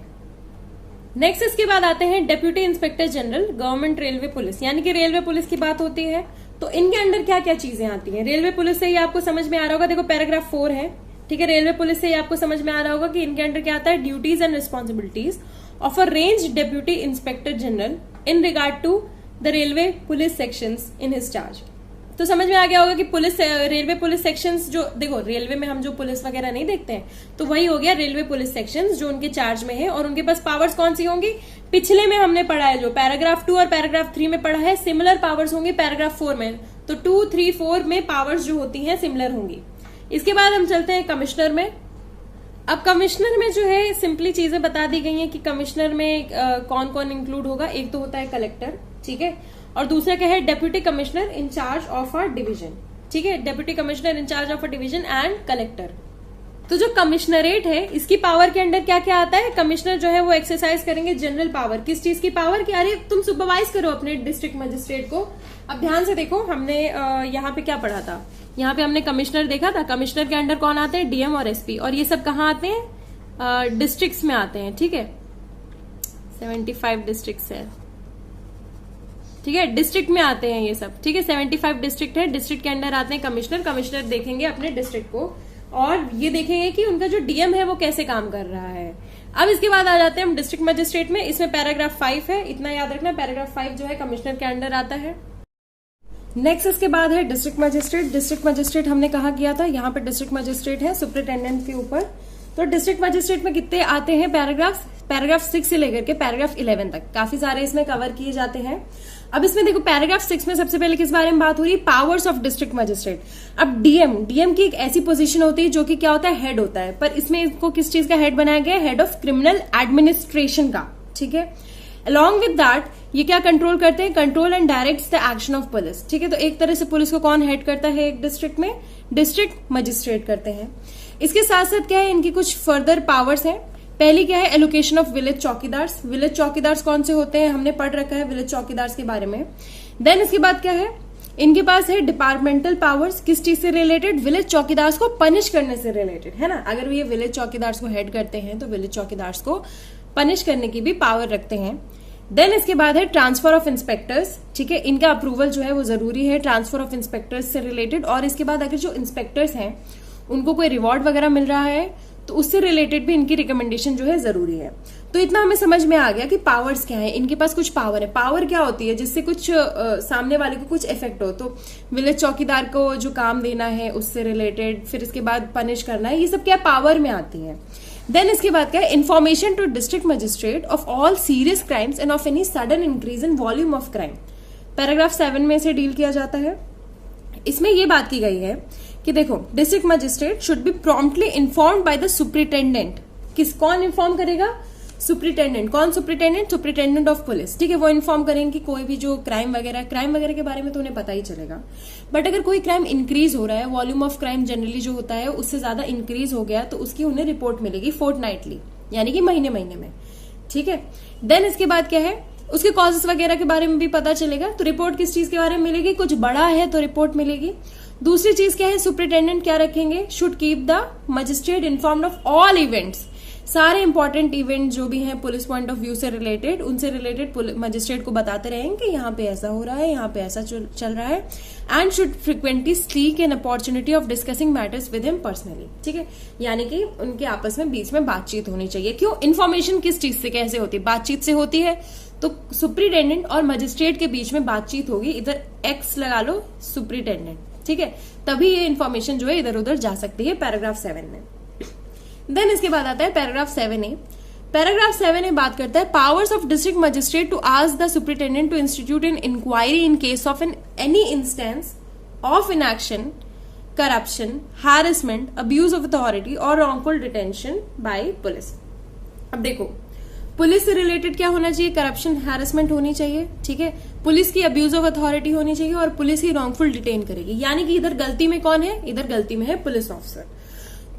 नेक्स्ट इसके बाद आते हैं deputy inspector general government railway police, यानी कि रेलवे पुलिस की बात होती है तो इनके अंडर क्या क्या चीजें आती हैं। रेलवे पुलिस से ही आपको समझ में आ रहा होगा, देखो पैराग्राफ 4 है। ठीक है, रेलवे पुलिस से ही आपको समझ में आ रहा होगा कि इनके अंडर क्या आता है, duties and responsibilities of a range deputy inspector general in regard to the railway police sections in his charge. तो समझ में आ गया होगा कि रेलवे पुलिस सेक्शंस, जो देखो रेलवे में हम जो पुलिस वगैरह नहीं देखते हैं, तो वही हो गया रेलवे पुलिस सेक्शंस जो उनके चार्ज में है। और उनके पास पावर्स कौन सी होंगी? पिछले में हमने पढ़ा है, जो पैराग्राफ 2 और पैराग्राफ 3 में पढ़ा है, सिमिलर पावर्स होंगी पैराग्राफ 4 में। तो 2, 3, 4 में पावर्स जो होती हैं सिमिलर होंगी। इसके बाद हम चलते हैं कमिश्नर में। अब कमिश्नर में जो है सिंपली चीजें बता दी गई हैं कि कमिश्नर में कौन कौन इंक्लूड होगा। एक तो होता है कलेक्टर, ठीक है, और दूसरा क्या है, deputy commissioner in charge of a division. ठीक है, deputy commissioner in charge of a division and collector. तो जो कमिश्नरेट है इसकी पावर के अंडर क्या क्या आता है? कमिश्नर जो है वो एक्सरसाइज करेंगे जनरल पावर। किस चीज की पावर? कि अरे तुम सुपरवाइज करो अपने डिस्ट्रिक्ट मजिस्ट्रेट को। अब ध्यान से देखो, हमने यहाँ पे क्या पढ़ा था, यहाँ पे हमने कमिश्नर देखा था। कमिश्नर के अंडर कौन आते हैं? डीएम और एसपी। और ये सब कहाँ आते हैं? डिस्ट्रिक्ट्स में आते हैं। ठीक है, 75 डिस्ट्रिक्ट्स है। ठीक है, डिस्ट्रिक्ट में आते हैं ये सब। ठीक है, 75 डिस्ट्रिक्ट है, डिस्ट्रिक्ट के अंडर आते हैं कमिश्नर। कमिश्नर देखेंगे अपने डिस्ट्रिक्ट को और ये देखेंगे कि उनका जो डीएम है वो कैसे काम कर रहा है। अब इसके बाद आ जाते हैं हम डिस्ट्रिक्ट मजिस्ट्रेट में। इसमें पैराग्राफ 5 है, इतना याद रखना, पैराग्राफ 5 जो है कमिश्नर के अंडर आता है। नेक्स्ट इसके बाद है डिस्ट्रिक्ट मजिस्ट्रेट। डिस्ट्रिक्ट मजिस्ट्रेट हमने कहा किया था, यहाँ पे डिस्ट्रिक्ट मजिस्ट्रेट है सुपरिटेंडेंट के ऊपर। तो डिस्ट्रिक्ट मजिस्ट्रेट में कितने आते हैं पैराग्राफ? पैराग्राफ 6 से लेकर के पैराग्राफ 11 तक काफी सारे इसमें कवर किए जाते हैं। अब इसमें देखो पैराग्राफ 6 में सबसे पहले किस बारे में बात हो रही है? Powers of district magistrate. अब डीएम की एक ऐसी पोजीशन होती है जो कि क्या होता है? हेड होता है। पर इसमें इसको किस चीज का हेड बनाया गया है? हेड ऑफ क्रिमिनल एडमिनिस्ट्रेशन का। ठीक है, अलॉन्ग विद दैट ये क्या कंट्रोल करते हैं? Control and directs the action of police. ठीक है, तो एक तरह से पुलिस को कौन हेड करता है एक डिस्ट्रिक्ट में? डिस्ट्रिक्ट मजिस्ट्रेट करते हैं। इसके साथ साथ क्या है, इनकी कुछ फर्दर पावर्स हैं। पहली क्या है? Allocation of village chowkidars. Village chowkidars कौन से होते हैं? हमने पढ़ रखा है विलेज चौकीदार्स के बारे में। देन इसके बाद क्या है, इनके पास है डिपार्टमेंटल पावर्स। किस चीज से रिलेटेड? विलेज चौकीदार्स को पनिश करने से रिलेटेड, है ना। अगर ये विलेज चौकीदार्स को हेड करते हैं तो विलेज चौकीदार्स को पनिश करने की भी पावर रखते हैं। देन इसके बाद है ट्रांसफर ऑफ इंस्पेक्टर्स। ठीक है, इनका अप्रूवल जो है वो जरूरी है ट्रांसफर ऑफ इंस्पेक्टर्स से रिलेटेड। और इसके बाद अगर जो इंस्पेक्टर्स हैं उनको कोई रिवॉर्ड वगैरह मिल रहा है तो उससे रिलेटेड भी इनकी रिकमेंडेशन जो है जरूरी है। तो इतना हमें समझ में आ गया कि पावर्स क्या है। इनके पास कुछ पावर है। पावर क्या होती है? जिससे कुछ सामने वाले को कुछ इफेक्ट हो, तो विलेज चौकीदार को जो काम देना है उससे रिलेटेड, फिर इसके बाद पनिश करना है, ये सब क्या पावर में आती है। देन इसके बाद क्या है, information to district magistrate of all serious crimes and of any sudden increase in volume of crime. Paragraph 7 में से डील किया जाता है। इसमें ये बात की गई है कि देखो, district magistrate should be promptly informed bye the superintendent. कौन इन्फॉर्म करेगा? सुपरिटेंडेंट। कौन सुपरिटेंडेंट? Superintendent of police. ठीक है, वो इन्फॉर्म करेंगे कि कोई भी जो क्राइम वगैरह के बारे में तो उन्हें पता ही चलेगा। बट अगर कोई क्राइम इंक्रीज हो रहा है, वॉल्यूम ऑफ क्राइम जनरली जो होता है उससे ज्यादा इंक्रीज हो गया, तो उसकी उन्हें रिपोर्ट मिलेगी फोर्टनाइटली, यानी कि महीने महीने में। ठीक है, देन इसके बाद क्या है, उसके कॉजेस वगैरह के बारे में भी पता चलेगा। तो रिपोर्ट किस चीज के बारे में मिलेगी? कुछ बड़ा है तो रिपोर्ट मिलेगी। दूसरी चीज क्या है, सुपरिटेंडेंट क्या रखेंगे? Should keep the magistrate informed of all events. सारे इंपॉर्टेंट इवेंट जो भी हैं पुलिस पॉइंट ऑफ व्यू से रिलेटेड, उनसे रिलेटेड मजिस्ट्रेट को बताते रहेंगे कि यहाँ पे ऐसा हो रहा है, यहाँ पे ऐसा चल रहा है। And should frequently seek an opportunity of discussing matters with him personally. ठीक है, यानी कि उनके आपस में बीच में बातचीत होनी चाहिए। क्यों? इन्फॉर्मेशन किस चीज से कैसे होती है? बातचीत से होती है। तो सुपरिटेंडेंट और मजिस्ट्रेट के बीच में बातचीत होगी, इधर एक्स लगा लो सुपरिटेंडेंट। ठीक है, तभी ये इन्फॉर्मेशन जो है इधर उधर जा सकती है पैराग्राफ 7 में। देन इसके बाद आता है पैराग्राफ 7A। पैराग्राफ 7A बात करता है powers of district magistrate to ask the superintendent to institute an inquiry in case of any instance of inaction, corruption, harassment, abuse of authority और रॉन्गफुल डिटेंशन बाय पुलिस। अब देखो, police से related क्या होना चाहिए? करप्शन, हैरेसमेंट होनी चाहिए। ठीक है, पुलिस की अब्यूज ऑफ अथॉरिटी होनी चाहिए और पुलिस ही रॉन्गफुल डिटेन करेगी। यानी कि इधर गलती में कौन है? इधर गलती में है पुलिस ऑफिसर।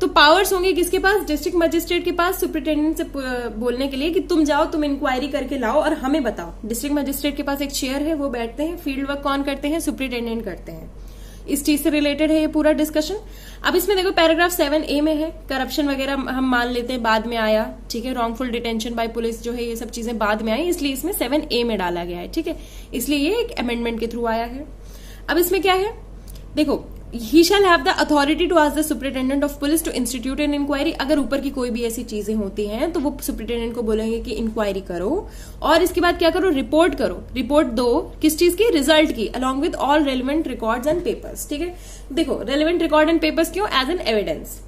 तो पावर्स होंगे किसके पास? डिस्ट्रिक्ट मजिस्ट्रेट के पास, सुपरिटेंडेंट से बोलने के लिए कि तुम जाओ, तुम इंक्वायरी करके लाओ और हमें बताओ। डिस्ट्रिक्ट मजिस्ट्रेट के पास एक चेयर है, वो बैठते हैं। फील्ड वर्क कौन करते हैं? सुपरिटेंडेंट करते हैं। इस चीज से रिलेटेड है ये पूरा डिस्कशन। अब इसमें देखो पैराग्राफ 7A में है, करप्शन वगैरह हम मान लेते हैं बाद में आया। ठीक है, रॉन्गफुल डिटेंशन बाय पुलिस जो है ये सब चीजें बाद में आई, इसलिए इसमें 7A में डाला गया है। ठीक है, इसलिए ये एक अमेंडमेंट के थ्रू आया है। अब इसमें क्या है, देखो, he shall have the authority to ask the superintendent of police to institute an inquiry. अगर ऊपर की कोई भी ऐसी चीजें होती हैं तो वो सुपरिटेंडेंट को बोलेंगे कि इंक्वायरी करो और इसके बाद क्या करो? रिपोर्ट करो। रिपोर्ट दो किस चीज की? रिजल्ट की, along with all relevant records and papers. ठीक है, देखो रेलिवेंट रिकॉर्ड एंड पेपर्स क्यों? As an evidence.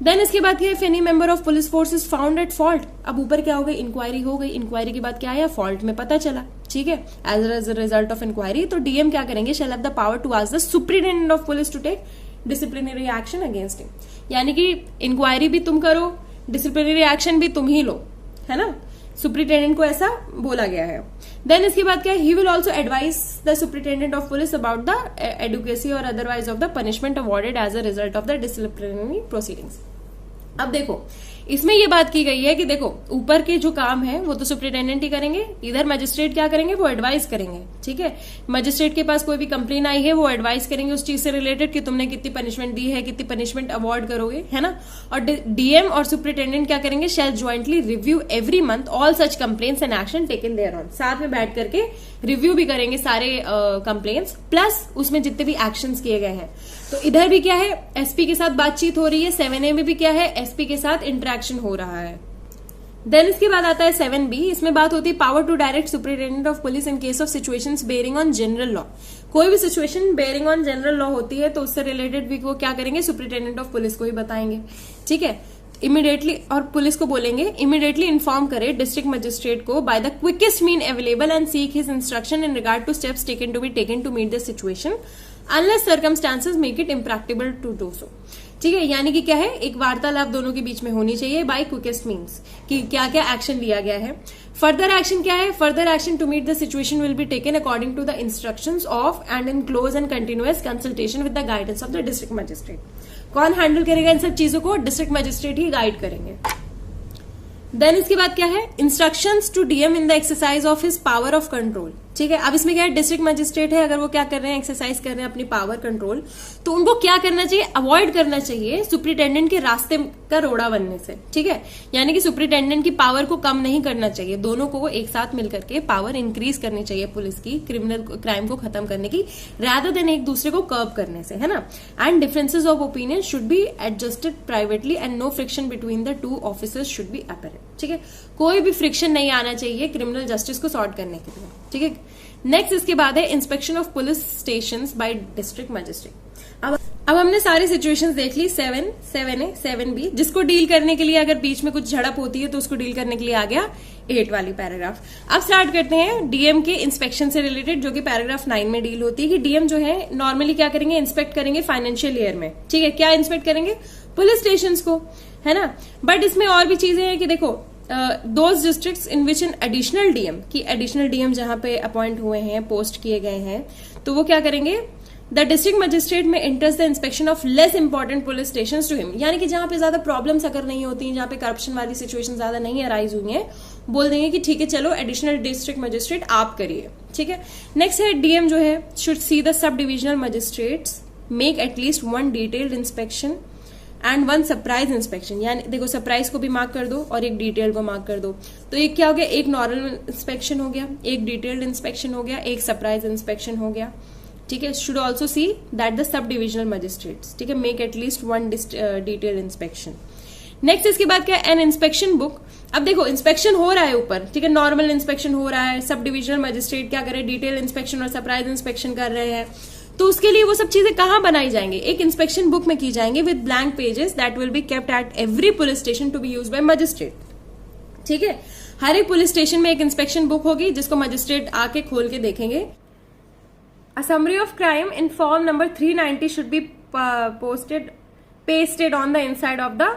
देन इसके बाद क्या है, if any member of police force is found at fault. अब ऊपर क्या हो गई? इंक्वायरी हो गई। इंक्वायरी के बाद क्या आया? फॉल्ट में पता चला। ठीक है, as a result of inquiry, तो डीएम क्या करेंगे? Shall have the power to ask the superintendent of police to take disciplinary action against him. यानी कि इंक्वायरी भी तुम करो, डिसिप्लिनरी एक्शन भी तुम ही लो, है ना। सुपरिटेंडेंट को ऐसा बोला गया है। देन इसके बाद क्या है, he will also advise the superintendent of police about the adequacy और otherwise of the punishment awarded as a result of the disciplinary proceedings. अब देखो, इसमें ये बात की गई है कि देखो ऊपर के जो काम है वो तो सुपरिटेंडेंट ही करेंगे, इधर मजिस्ट्रेट क्या करेंगे? वो एडवाइस करेंगे। ठीक है, मजिस्ट्रेट के पास कोई भी कंप्लेन आई है वो एडवाइस करेंगे उस चीज से रिलेटेड कि तुमने कितनी पनिशमेंट दी है, कितनी पनिशमेंट अवॉर्ड करोगे, है ना। और डीएम और सुपरिटेंडेंट क्या करेंगे? Shall jointly review every month all such complaints and action taken thereon. साथ में बैठ करके रिव्यू भी करेंगे सारे कंप्लेन्स प्लस उसमें जितने भी एक्शंस किए गए हैं। तो इधर भी क्या है? एसपी के साथ बातचीत हो रही है। 7A में भी क्या है? एसपी के साथ इंटरेक्शन हो रहा है। देन इसके बाद आता है 7B। इसमें बात होती है power to direct superintendent of police in case of situations bearing on general law. कोई भी situation bearing on general law होती है तो उससे रिलेटेड भी वो क्या करेंगे? सुपरिटेंडेंट ऑफ पुलिस को ही बताएंगे। ठीक है, इमीडिएटली, और पुलिस को बोलेंगे इमीडिएटली इन्फॉर्म करे डिस्ट्रिक्ट मजिस्ट्रेट को by the quickest mean available and seek his instruction in regard to steps taken to meet the situation unless circumstances make it impracticable to do so. ठीक है, यानी कि क्या है, एक वार्तालाप दोनों के बीच में होनी चाहिए बाय क्विकेस्ट मीन्स कि क्या क्या एक्शन लिया गया है। फर्दर एक्शन क्या है, further action to meet the situation will be taken according to the instructions of and in close and continuous consultation with the guidance of the district magistrate. कौन handle करेगा इन सब चीजों को, डिस्ट्रिक्ट मजिस्ट्रेट ही guide करेंगे। Then इसके बाद क्या है, instructions to DM in the exercise of his power of control. ठीक है, अब इसमें क्या है, डिस्ट्रिक्ट मजिस्ट्रेट है, अगर वो क्या कर रहे हैं, एक्सरसाइज कर रहे हैं अपनी पावर कंट्रोल, तो उनको क्या करना चाहिए, अवॉइड करना चाहिए सुप्रिटेंडेंट के रास्ते का रोड़ा बनने से। ठीक है, यानी कि सुप्रिटेंडेंट की पावर को कम नहीं करना चाहिए, दोनों को एक साथ मिलकर के पावर इंक्रीज करनी चाहिए पुलिस की क्रिमिनल क्राइम को खत्म करने की, रादर देन एक दूसरे को कर्व करने से, है ना। And differences of opinion should be adjusted privately and no friction between the two officers should be apparent. ठीक है, कोई भी फ्रिक्शन नहीं आना चाहिए क्रिमिनल जस्टिस को सॉर्ट करने के लिए। ठीक है, नेक्स्ट इसके बाद है inspection of police stations bye district magistrate. अब हमने सारी सिचुएशंस देख ली, 7, 7A, 7B, जिसको डील करने के लिए अगर बीच में कुछ झड़प होती है तो उसको डील करने के लिए आ गया 8 वाली पैराग्राफ। अब स्टार्ट करते हैं डीएम के इंस्पेक्शन से रिलेटेड, जो कि पैराग्राफ 9 में डील होती है कि डीएम जो है नॉर्मली क्या करेंगे, इंस्पेक्ट करेंगे फाइनेंशियल ईयर में। ठीक है, क्या इंस्पेक्ट करेंगे, पुलिस स्टेशन को, है ना। बट इसमें और भी चीजें हैं कि देखो, those districts in which an additional DM, की एडिशनल डीएम जहां पे अपॉइंट हुए हैं, पोस्ट किए गए हैं, तो वो क्या करेंगे, the district magistrate may entrust the inspection of less important police station to him, यानी कि जहां पे ज्यादा प्रॉब्लम्स अगर नहीं होती, जहां पे करप्शन वाली सिचुएशन ज्यादा नहीं अराइज हुई है, बोल देंगे कि ठीक है चलो एडिशनल डिस्ट्रिक्ट मजिस्ट्रेट आप करिए। ठीक है, नेक्स्ट है डीएम जो है should see the sub divisional magistrates make at least 1 detailed inspection and 1 surprise inspection, यानी देखो सरप्राइज को भी मार्क कर दो और एक डिटेल को मार्क कर दो, तो एक क्या हो गया, एक नॉर्मल इंस्पेक्शन हो गया, एक डिटेल्ड इंस्पेक्शन हो गया, एक सरप्राइज इंस्पेक्शन हो गया। ठीक है, should also see that the sub divisional magistrates, ठीक है, make at least 1 detailed inspection. Next इसके बाद क्या है, एन इंस्पेक्शन बुक। अब देखो इंस्पेक्शन हो रहा है ऊपर, ठीक है, नॉर्मल इंस्पेक्शन हो रहा है, सब डिविजनल मजिस्ट्रेट क्या करे, डिटेल इंस्पेक्शन और सरप्राइज इंस्पेक्शन कर रहे हैं, तो उसके लिए वो सब चीजें कहां बनाई जाएंगे, एक इंस्पेक्शन बुक में की जाएंगे with blank pages that will be kept at every police station to be used by magistrate. ठीक है, हर एक पुलिस स्टेशन में एक इंस्पेक्शन बुक होगी जिसको मजिस्ट्रेट आके खोल के देखेंगे। A summary of crime in form number 390 should be pasted on the inside of the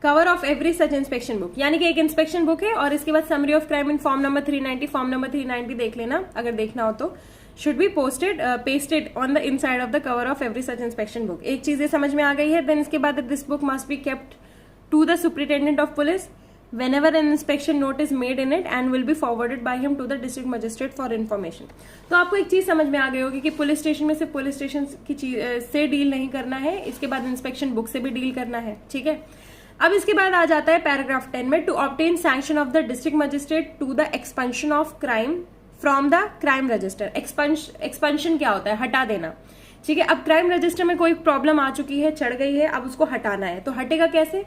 cover of every such inspection book, यानी कि एक इंस्पेक्शन बुक है और इसके बाद summary of crime in form number 390, form number 390 देख लेना अगर देखना हो तो, should be pasted on the inside of the cover of every such inspection book। एक चीज ये समझ में आ गई है। देन इसके बाद this book must be kept to the superintendent of police whenever an inspection note is made in it and will be forwarded by him to the district magistrate for information। तो आपको एक चीज समझ में आ गई होगी कि पुलिस स्टेशन में से पुलिस स्टेशन की से डील नहीं करना है, इसके बाद इंस्पेक्शन बुक से भी डील करना है। ठीक है, अब इसके बाद आ जाता है पैराग्राफ 10 में, to obtain sanction of the district magistrate to the expunction of crime from the crime register. Expunction क्या होता है, हटा देना। ठीक है, अब क्राइम रजिस्टर में कोई प्रॉब्लम आ चुकी है, चढ़ गई है, अब उसको हटाना है, तो हटेगा कैसे,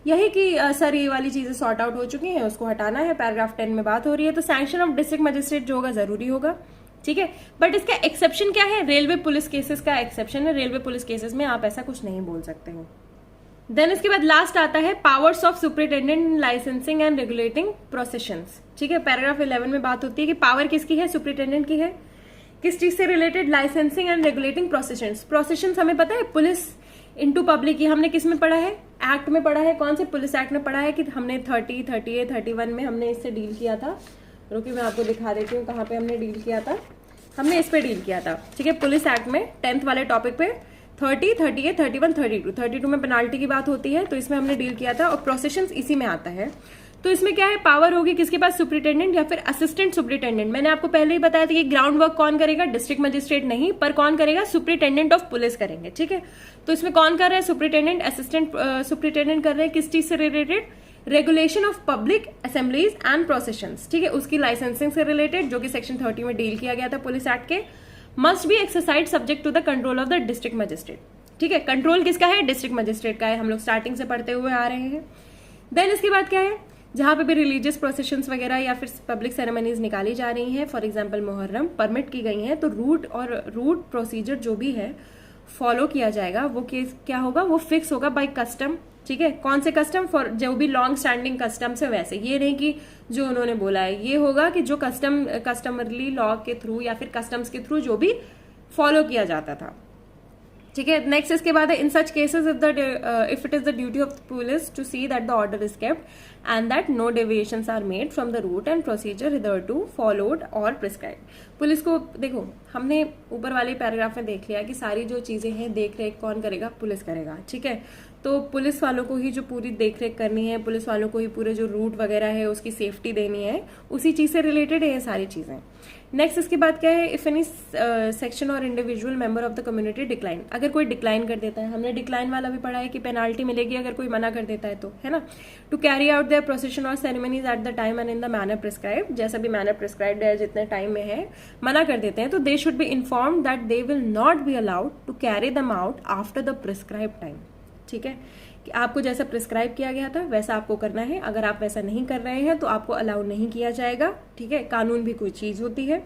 यही कि सर ये वाली चीजें सॉर्ट आउट हो चुकी हैं, उसको हटाना है, पैराग्राफ 10 में बात हो रही है, तो सैंक्शन ऑफ डिस्ट्रिक्ट मजिस्ट्रेट जो होगा जरूरी होगा। ठीक है, बट इसका एक्सेप्शन क्या है, रेलवे पुलिस केसेस का एक्सेप्शन है, रेलवे पुलिस केसेस में आप ऐसा कुछ नहीं बोल सकते हो। देन इसके बाद लास्ट आता है powers of superintendent in licensing and regulating processions. ठीक है, पैराग्राफ 11 में बात होती है कि पावर किसकी है, सुपरिटेंडेंट की है, किस चीज से related, licensing and regulating processions. Processions हमें पता है पुलिस इनटू पब्लिक, ये हमने किस में पढ़ा है, एक्ट में पढ़ा है, कौन से पुलिस एक्ट में पढ़ा है कि हमने 30, 38, 31 में हमने इससे डील किया था। रुकिए मैं आपको दिखा देती हूँ कहाँ पे हमने डील किया था, हमने इस पे डील किया था। ठीक है, पुलिस एक्ट में 10th वाले टॉपिक पे 30, 38, 31, 32 में पेनाल्टी की बात होती है, तो इसमें हमने डील किया था और प्रोसेशंस इसी में आता है। तो इसमें क्या है, पावर होगी किसके पास, सुपरिटेंडेंट या फिर असिस्टेंट सुपरिटेंडेंट। मैंने आपको पहले ही बताया था कि ग्राउंड वर्क कौन करेगा, डिस्ट्रिक्ट मजिस्ट्रेट नहीं, पर कौन करेगा, सुपरिटेंडेंट ऑफ पुलिस करेंगे। ठीक है, तो इसमें कौन कर रहा है, सुपरिटेंडेंट, असिस्टेंट सुपरिटेंडेंट कर रहे हैं, किस चीज से related, regulation of public assemblies and processions. ठीक है, उसकी लाइसेंसिंग से रिलेटेड, जो कि सेक्शन 30 में डील किया गया था पुलिस एक्ट के, must be exercise subject to the control of the district magistrate. ठीक है, कंट्रोल किसका है, डिस्ट्रिक्ट मजिस्ट्रेट का है, हम लोग स्टार्टिंग से पढ़ते हुए आ रहे हैं। देन इसके बाद क्या है, जहां पे भी रिलीजियस प्रोसेशंस वगैरह या फिर पब्लिक सेरेमनीज निकाली जा रही हैं, फॉर एग्जांपल मुहर्रम, परमिट की गई हैं, तो रूट प्रोसीजर जो भी है फॉलो किया जाएगा, वो केस क्या होगा, वो फिक्स होगा बाय कस्टम। ठीक है, कौन से कस्टम, फॉर जो भी लॉन्ग स्टैंडिंग कस्टम्स है वैसे, ये नहीं कि जो उन्होंने बोला है, ये होगा कि जो कस्टमरली लॉ के थ्रू या फिर कस्टम्स के थ्रू जो भी फॉलो किया जाता था। ठीक है। नेक्स्ट इसके बाद है in such cases if it is the duty of police to see that the order is kept and that no deviations are made from the route and procedure hitherto followed और prescribed. Police को देखो, हमने ऊपर वाले paragraph में देख लिया कि सारी जो चीजें हैं देख रेख कौन करेगा, पुलिस करेगा, ठीक है। तो पुलिस वालों को ही जो पूरी देख रेख करनी है, पुलिस वालों को ही पूरे जो रूट वगैरह है उसकी सेफ्टी देनी है, उसी चीज से रिलेटेड है ये सारी चीजें। नेक्स्ट इसके बाद क्या है, इफ एनी सेक्शन और individual member of the community decline, अगर कोई डिक्लाइन कर देता है, हमने डिक्लाइन वाला भी पढ़ा है कि पेनाल्टी मिलेगी अगर कोई मना कर देता है तो, है ना। To carry out their procession और ceremonies at the time and in the manner prescribe, जैसा भी मैनर प्रिस्क्राइब्ड है जितने टाइम में है, मना कर देते हैं तो they should be informed that they will not be allowed to carry them out after the prescribe time. ठीक है, कि आपको जैसा प्रिस्क्राइब किया गया था वैसा आपको करना है, अगर आप वैसा नहीं कर रहे हैं तो आपको अलाउ नहीं किया जाएगा। ठीक है, कानून भी कोई चीज होती है,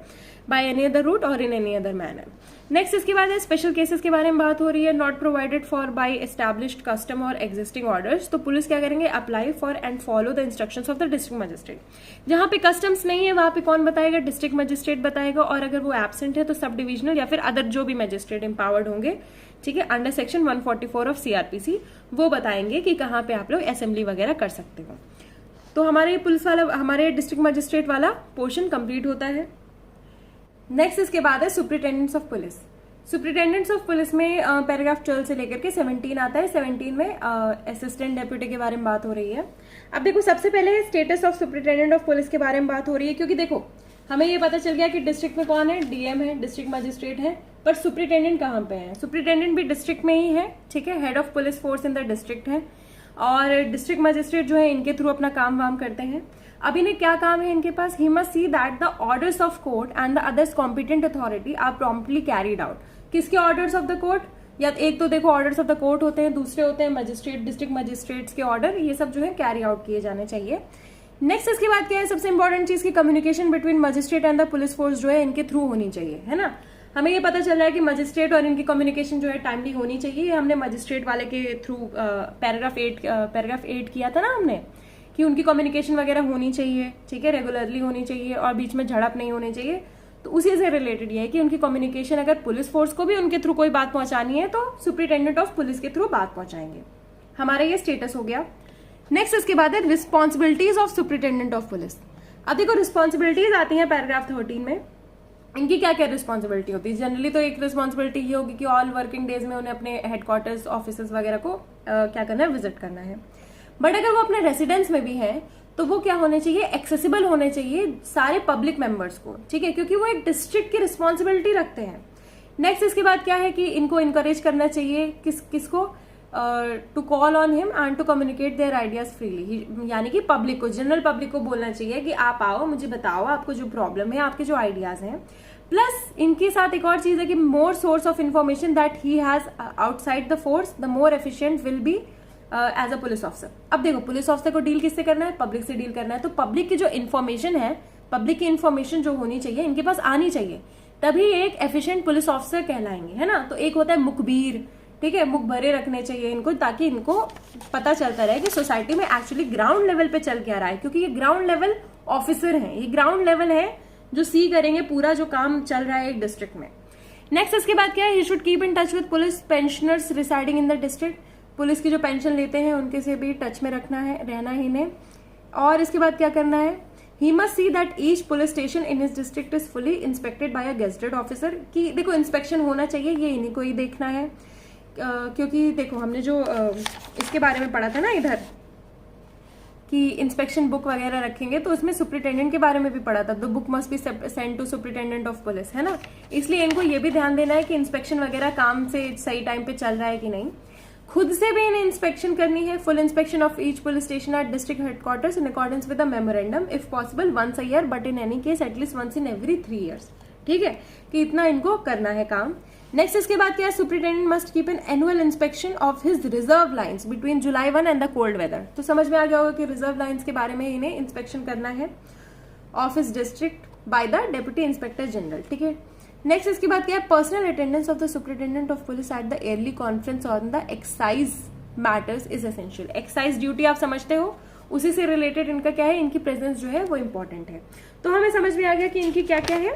बाय एनी अदर रूट और in any other manner. Next इसके बाद है स्पेशल केसेस के बारे में बात हो रही है, not provided for by established custom or existing orders. तो पुलिस क्या करेंगे, apply for and follow the instructions of the district magistrate. जहां पे कस्टम्स नहीं है वहां पे कौन बताएगा, डिस्ट्रिक्ट मजिस्ट्रेट बताएगा, और अगर वो एब्सेंट है तो सब डिविजनल या फिर अदर जो भी मजिस्ट्रेट एम्पावर्ड होंगे, ठीक है, अंडर सेक्शन 144 ऑफ सीआरपीसी, वो बताएंगे कि कहाँ पे आप लोग असेंबली वगैरह कर सकते हो। तो हमारे पुलिस वाला, हमारे डिस्ट्रिक्ट मजिस्ट्रेट वाला पोर्शन कंप्लीट होता है। नेक्स्ट इसके बाद है superintendents of police. Superintendents of police में पैराग्राफ 12 से लेकर के 17 आता है। 17 में असिस्टेंट डेप्यूटी के बारे में बात हो रही है। अब देखो, सबसे पहले status of superintendent of police के बारे में बात हो रही है, क्योंकि देखो हमें ये पता चल गया कि डिस्ट्रिक्ट में कौन है, डीएम है, डिस्ट्रिक्ट मजिस्ट्रेट है, पर सुपरिटेंडेंट कहाँ पे है, सुपरिटेंडेंट भी डिस्ट्रिक्ट में ही है। ठीक है, head of police force in the district है, और डिस्ट्रिक्ट मजिस्ट्रेट जो है इनके थ्रू अपना काम वाम करते हैं। अब इन्हें क्या काम है इनके पास, he must see that the orders of court and the others competent authority are promptly carried out. किसके ऑर्डर्स ऑफ द कोर्ट, या एक तो देखो ऑर्डर्स ऑफ द कोर्ट होते हैं, दूसरे होते हैं मजिस्ट्रेट, डिस्ट्रिक्ट मजिस्ट्रेट्स के ऑर्डर, ये सब जो है कैरी आउट किए जाने चाहिए। नेक्स्ट इसके बाद क्या है, सबसे इंपॉर्टेंट चीज की communication between magistrate and the police force जो है इनके थ्रू होनी चाहिए, है ना। हमें ये पता चल रहा है कि मजिस्ट्रेट और इनकी कम्युनिकेशन जो है टाइमली होनी चाहिए। हमने मजिस्ट्रेट वाले के थ्रू पैराग्राफ 8 किया था ना हमने, कि उनकी कम्युनिकेशन वगैरह होनी चाहिए, ठीक है, रेगुलरली होनी चाहिए और बीच में झड़प नहीं होनी चाहिए। तो उसी से रिलेटेड ये है कि उनकी कम्युनिकेशन, अगर पुलिस फोर्स को भी उनके थ्रू कोई बात पहुंचानी है तो सुपरिटेंडेंट ऑफ पुलिस के थ्रू बात पहुंचाएंगे। हमारा ये स्टेटस हो गया। नेक्स्ट इसके बाद है responsibilities of superintendent of police. अब देखो रिस्पॉन्सिबिलिटीज आती हैं पैराग्राफ 13 में। इनकी क्या क्या रिस्पॉन्सिबिलिटी होती है, जनरली तो एक रिस्पॉन्सिबिलिटी ये होगी कि ऑल वर्किंग डेज में उन्हें अपने हेडक्वार्टर्स, ऑफिसेज वगैरह को क्या करना है, विजिट करना है। बट अगर वो अपने रेसिडेंस में भी है तो वो क्या होने चाहिए, एक्सेसिबल होने चाहिए सारे पब्लिक मेंबर्स को, ठीक है, क्योंकि वो एक डिस्ट्रिक्ट की रिस्पॉन्सिबिलिटी रखते हैं। नेक्स्ट इसके बाद क्या है कि इनको इनकरेज करना चाहिए, किसको, to call on him and to communicate their ideas freely, यानी कि पब्लिक को, जनरल पब्लिक को बोलना चाहिए कि आप आओ, मुझे बताओ आपको जो प्रॉब्लम है, आपके जो आइडियाज हैं। प्लस इनके साथ एक और चीज है कि more source of information that he has outside the force the more efficient will be as a police officer. अब देखो पुलिस ऑफिसर को डील किससे करना है, पब्लिक से डील करना है, तो पब्लिक की जो इन्फॉर्मेशन है, पब्लिक की इन्फॉर्मेशन जो होनी चाहिए इनके पास आनी चाहिए, तभी एक एफिशिएंट पुलिस ऑफिसर कहलाएंगे, है ना। तो एक होता है मुखबिर, ठीक है, मुख भरे रखने चाहिए इनको, ताकि इनको पता चलता रहे कि सोसाइटी में एक्चुअली ग्राउंड लेवल पे चल क्या रहा है, क्योंकि ये ग्राउंड लेवल ऑफिसर हैं, ये ग्राउंड लेवल है जो सी करेंगे पूरा जो काम चल रहा है एक डिस्ट्रिक्ट में। नेक्स्ट इसके बाद क्या है, he should keep in touch with police pensioners residing in the district. Police की जो पेंशन लेते हैं उनके से भी टच में रखना है, रहना ही इन्हें। और इसके बाद क्या करना है, he must see that each police station in his district is fully inspected bye a gazetted officer. कि देखो इंस्पेक्शन होना चाहिए, ये इन्हीं को ही देखना है, क्योंकि देखो हमने जो इसके बारे में पढ़ा था ना इधर कि इंस्पेक्शन बुक वगैरह रखेंगे, तो उसमें सुपरिटेंडेंट के बारे में भी पढ़ा था, the book must be send to superintendent of police, है ना। इसलिए इनको ये भी ध्यान देना है कि इंस्पेक्शन वगैरह काम से सही टाइम पे चल रहा है कि नहीं। खुद से भी इन्हें इंस्पेक्शन करनी है, full inspection of each police station at district headquarters in accordance with the memorandum, if possible once a year, but in any case at least once in every 3 years। ठीक है, कि इतना इनको करना है काम। नेक्स्ट इसके बाद क्या है, superintendent must keep an annual inspection of his reserve lines between July 1 and the cold weather. तो समझ में आ गया होगा कि रिजर्व लाइंस के बारे में इन्हें इंस्पेक्शन करना है of his district by the deputy inspector general. ठीक है, नेक्स्ट इसके बाद क्या है, personal attendance of the superintendent of police at the yearly conference on the excise matters is essential. Excise duty आप समझते हो, उसी से रिलेटेड इनका क्या है, इनकी प्रेजेंस जो है वो इंपॉर्टेंट है। तो हमें समझ में आ गया कि इनकी क्या क्या है,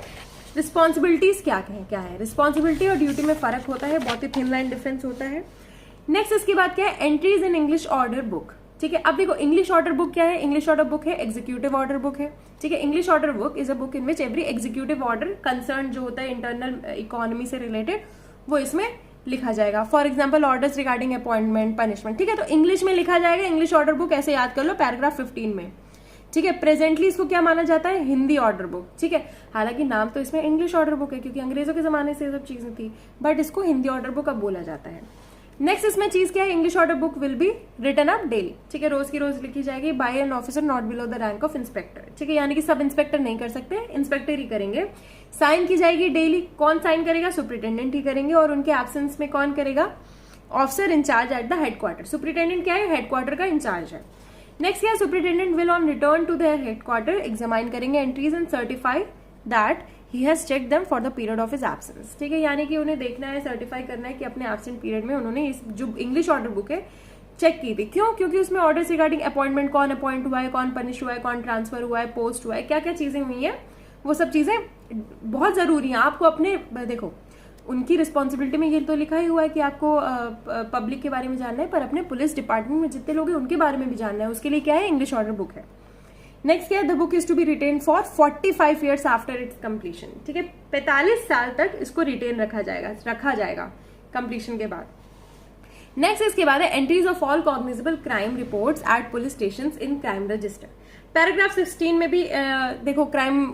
रिस्पॉन्सिबिलिटीज क्या है, रिस्पॉन्सिबिलिटी और ड्यूटी में फर्क होता है, बहुत ही थिन लाइन डिफरेंस होता है। नेक्स्ट इसके बाद क्या है, entries in English order book. ठीक है, अब देखो इंग्लिश ऑर्डर बुक क्या है, इंग्लिश ऑर्डर बुक है एग्जीक्यूटिव ऑर्डर बुक है। ठीक है, English order book is a book in which every executive order concern जो होता है इंटरनल इकोनॉमी से रिलेटेड वो इसमें लिखा जाएगा। For example orders regarding appointment, punishment. ठीक है, तो इंग्लिश में लिखा जाएगा, इंग्लिश ऑर्डर बुक ऐसे याद कर लो पैराग्राफ 15 में। ठीक है, प्रेजेंटली इसको क्या माना जाता है, हिंदी ऑर्डर बुक। ठीक है, हालांकि नाम तो इसमें इंग्लिश ऑर्डर बुक है क्योंकि अंग्रेजों के जमाने से ये सब चीजें थी, बट इसको हिंदी ऑर्डर बुक अब बोला जाता है। नेक्स्ट इसमें चीज क्या है, English order book will be written up daily. ठीक है, रोज की रोज लिखी जाएगी by an officer not below the rank of inspector. ठीक है, यानी कि सब इंस्पेक्टर नहीं कर सकते, इंस्पेक्टर ही करेंगे। साइन की जाएगी डेली, कौन साइन करेगा, सुप्रिटेंडेंट ही करेंगे, और उनके एब्सेंस में कौन करेगा, officer in charge at the headquarter. Superintendent क्या है, हेडक्वार्टर का इंचार्ज है। नेक्स्ट क्या है, superintendent will on return to their headquarter examine करेंगे entries and certify that he has check them for the period of his absence. ठीक है, यानी कि उन्हें देखना है, सर्टिफाई करना है कि अपने एब्सेंट पीरियड में उन्होंने इस जो इंग्लिश ऑर्डर बुक है चेक की थी। क्यों, क्योंकि उसमें ऑर्डर्स रिगार्डिंग अपॉइंटमेंट, कौन अपॉइंट हुआ है, कौन पनिश हुआ है, कौन ट्रांसफर हुआ है, पोस्ट हुआ है, क्या क्या चीजें हुई है, वो सब चीजें बहुत जरूरी है। आपको अपने देखो उनकी रिस्पॉन्सिबिलिटी में ये तो लिखा ही हुआ है कि आपको पब्लिक के बारे में जानना है, पर अपने पुलिस डिपार्टमेंट में जितने लोग हैं उनके बारे में भी जानना है, उसके लिए क्या है, इंग्लिश ऑर्डर बुक है। नेक्स्ट क्या है, the book is to be retain for 45 years after its completion. ठीक है, 45 साल तक इसको रिटेन रखा जाएगा कंप्लीशन के बाद। नेक्स्ट इसके बाद है entries of all cognizable crime reports at police station in crime register. Paragraph 16 में भी देखो क्राइम